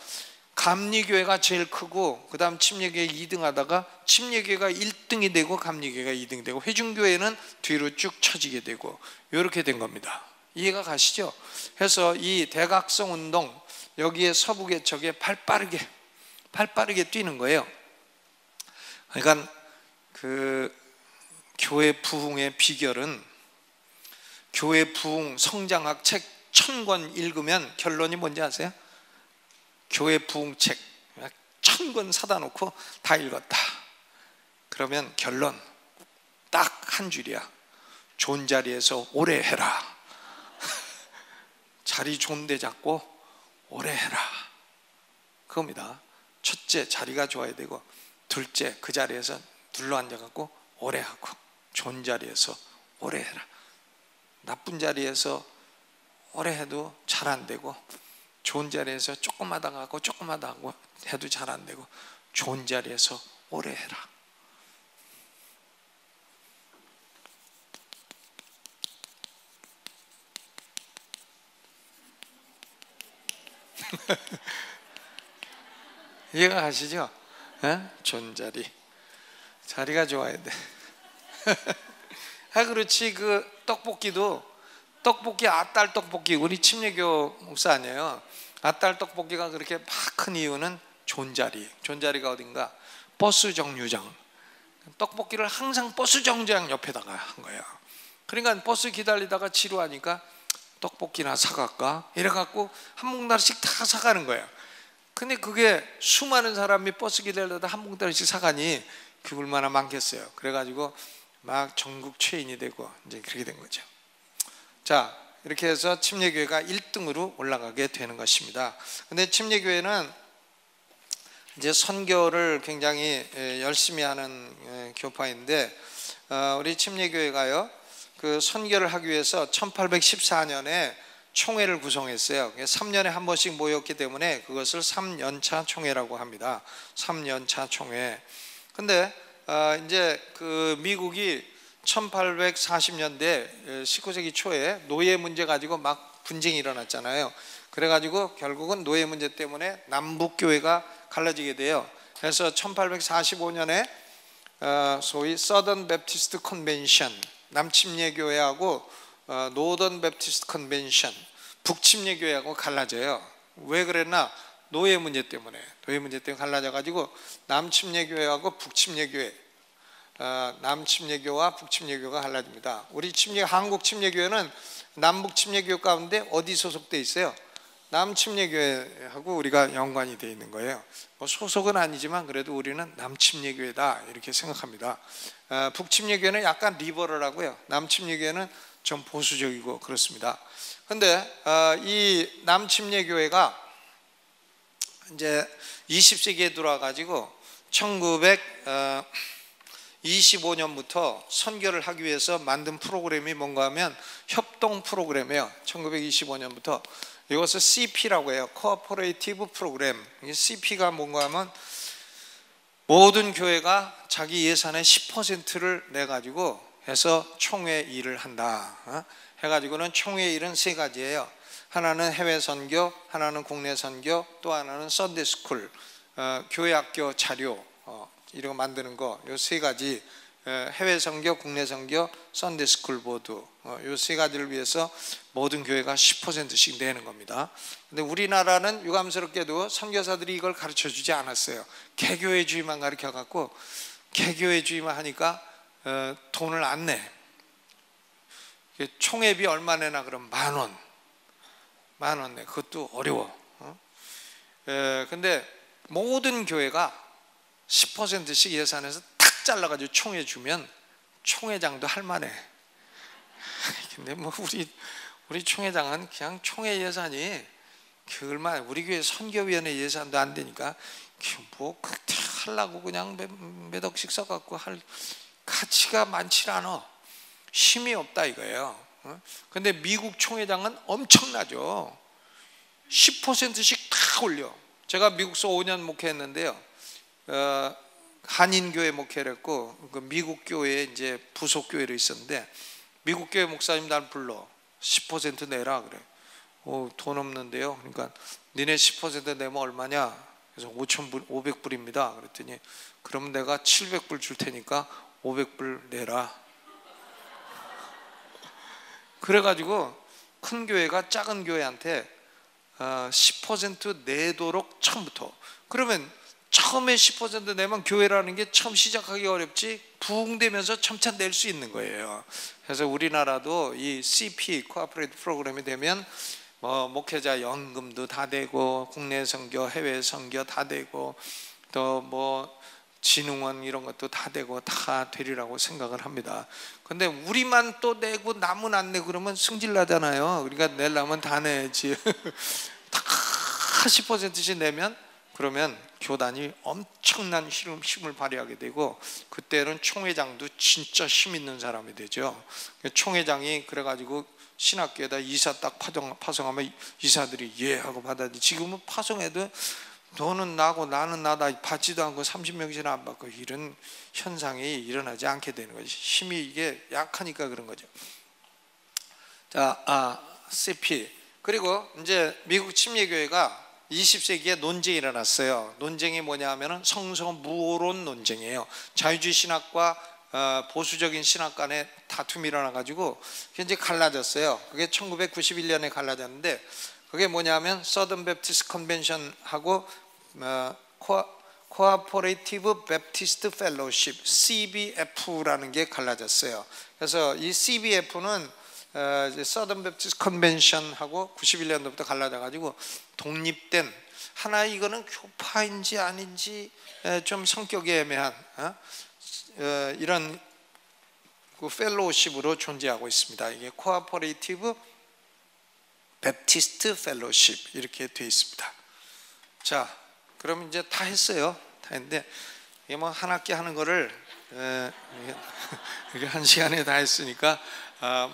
감리교회가 제일 크고 그 다음 침례교회 2등 하다가 침례교회가 1등이 되고 감리교회가 2등이 되고 회중교회는 뒤로 쭉 처지게 되고 이렇게 된 겁니다. 이해가 가시죠? 해서 이 대각성 운동, 여기에 서부개척에 발빠르게 뛰는 거예요. 그러니까 그 교회 부흥의 비결은, 교회 부흥 성장학 책 1000권 읽으면 결론이 뭔지 아세요? 교회 부흥책 1000권 사다 놓고 다 읽었다 그러면 결론 딱 한 줄이야. 좋은 자리에서 오래 해라. 자리 좋은 데 잡고 오래 해라 그겁니다. 첫째, 자리가 좋아야 되고, 둘째, 그 자리에서 둘러앉아갖고 오래 하고, 좋은 자리에서 오래 해라. 나쁜 자리에서 오래 해도 잘 안 되고, 좋은 자리에서 조금 하다가 하고 조금 하다가 해도 잘 안 되고, 좋은 자리에서 오래 해라. 이해가 가시죠? 좋은 자리가 좋아야 돼. 그렇지. 그 떡볶이 아딸 떡볶이, 우리 침례교 목사 아니에요. 아딸 떡볶이가 그렇게 막 큰 이유는 좋은 자리가 어딘가 버스 정류장, 떡볶이를 항상 버스 정류장 옆에다가 한 거예요. 그러니까 버스 기다리다가 지루하니까 떡볶이나 사갈까 이래갖고 한 뭉다리씩 다 사가는 거예요. 근데 그게 수많은 사람이 버스 기다리다가 한 뭉다리씩 사가니 그게 얼마나 많겠어요. 그래가지고 막 전국 체인이 되고 이제 그렇게 된 거죠. 자, 이렇게 해서 침례교회가 1등으로 올라가게 되는 것입니다. 근데 침례교회는 이제 선교를 굉장히 열심히 하는 교파인데, 우리 침례교회가요, 그 선교를 하기 위해서 1814년에 총회를 구성했어요. 3년에 한 번씩 모였기 때문에 그것을 3년차 총회라고 합니다. 3년차 총회. 근데 이제 그 미국이 1840년대 19세기 초에 노예 문제 가지고 막 분쟁이 일어났잖아요. 그래가지고 결국은 노예 문제 때문에 남북교회가 갈라지게 돼요. 그래서 1845년에 소위 Southern Baptist Convention, 남침례교회하고 노던 베프티스트 컨벤션, 북침례교회하고 갈라져요. 왜 그랬나? 노예 문제 때문에 갈라져가지고 남침례교회하고 북침례교회, 남침례교와 북침례교가 갈라집니다. 우리 한국 침례교회는 남북 침례교 가운데 어디 소속돼 있어요? 남침례교회하고 우리가 연관이 되어 있는 거예요. 뭐 소속은 아니지만 그래도 우리는 남침례교회다 이렇게 생각합니다. 북침례교회는 약간 리버럴하고요, 남침례교회는 좀 보수적이고 그렇습니다. 그런데 이 남침례교회가 이제 20세기에 들어와가지고 1925년부터 선교를 하기 위해서 만든 프로그램이 뭔가 하면 협동 프로그램이에요. 1925년부터 이것을 CP라고 해요. 코어퍼레이티브 프로그램. CP가 뭔가 하면 모든 교회가 자기 예산의 10%를 내가지고 해서 총회 일을 한다. 해가지고는 총회 일은 세 가지예요. 하나는 해외 선교, 하나는 국내 선교, 또 하나는 썬데이 스쿨, 교회 학교 자료 이런 거 만드는 거, 요 세 가지, 해외 선교, 국내 선교, 썬데이 스쿨 보드, 요 세 가지를 위해서 모든 교회가 10%씩 내는 겁니다. 근데 우리나라는 유감스럽게도 선교사들이 이걸 가르쳐 주지 않았어요. 개교회주의만 가르쳐 갖고 개교회주의만 하니까 돈을 안 내. 총회비 얼마 내나 그럼 10,000원 내. 그것도 어려워. 근데 모든 교회가 10%씩 예산에서 탁 잘라가지고 총회 주면 총회장도 할만해. 근데 뭐 우리 총회장은 그냥 총회 예산이 얼마, 우리 교회 선교위원회 예산도 안 되니까 뭐 그때 하려고 그냥 몇 억씩 써갖고 할 가치가 많지 않아. 힘이 없다 이거예요. 근데 미국 총회장은 엄청나죠. 10%씩 다 올려. 제가 미국서 5년 목회했는데요. 한인교회 목회를 했고, 미국 교회에 이제 부속 교회로 있었는데, 미국 교회 목사님 날 불러 10% 내라 그래. 돈 없는데요. 그러니까 니네 10% 내면 얼마냐? 그래서 500불입니다. 그랬더니 그럼 내가 700불 줄 테니까 500불 내라. 그래가지고 큰 교회가 작은 교회한테 10% 내도록 처음부터. 그러면 처음에 10% 내면 교회라는 게 처음 시작하기 어렵지 부흥되면서 점차 낼 수 있는 거예요. 그래서 우리나라도 이 CP 코퍼레이트 프로그램이 되면 목회자 연금도 다 되고 국내 선교, 해외 선교 다 되고 또 뭐 진흥원 이런 것도 다 되고 다 되리라고 생각을 합니다. 근데 우리만 또 내고 남은 안 내고 그러면 승질 나잖아요. 그러니까 내려면 다 내야지. 다 10%씩 내면 그러면 교단이 엄청난 힘을 발휘하게 되고, 그때는 총회장도 진짜 힘 있는 사람이 되죠. 총회장이 그래가지고 신학교에다 이사 딱 파송하면 이사들이 예 하고 받아들이. 지금은 파송해도 너는 나고 나는 나다 받지도 않고 30명씩 안 받고 이런 현상이 일어나지 않게 되는 거지. 힘이 이게 약하니까 그런 거죠. 자, CP. 그리고 이제 미국 침례교회가 20세기에 논쟁이 일어났어요. 논쟁이 뭐냐 하면은 성서무론 논쟁이에요. 자유주의 신학과 보수적인 신학 간의 다툼이 일어나가지고 이제 갈라졌어요. 그게 1991년에 갈라졌는데, 그게 뭐냐면 서던 베프티스트 컨벤션하고 코아퍼레이티브 베프티스트 펠로우십 CBF라는 게 갈라졌어요. 그래서 이 CBF는 서던 베프티스트 컨벤션하고 91년도부터 갈라져가지고 독립된 하나, 이거는 교파인지 아닌지 좀 성격이 애매한 이런 그 펠로우십으로 존재하고 있습니다. 이게 코아퍼레이티브 베프티스트 펠로우십 이렇게 되어 있습니다. 자, 그럼 이제 다 했어요. 다 했는데 이게 뭐 한 학기 하는 거를 이게 한 시간에 다 했으니까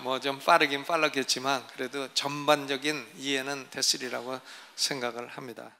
뭐 좀 빠르긴 빨랐겠지만 그래도 전반적인 이해는 됐으리라고 생각을 합니다.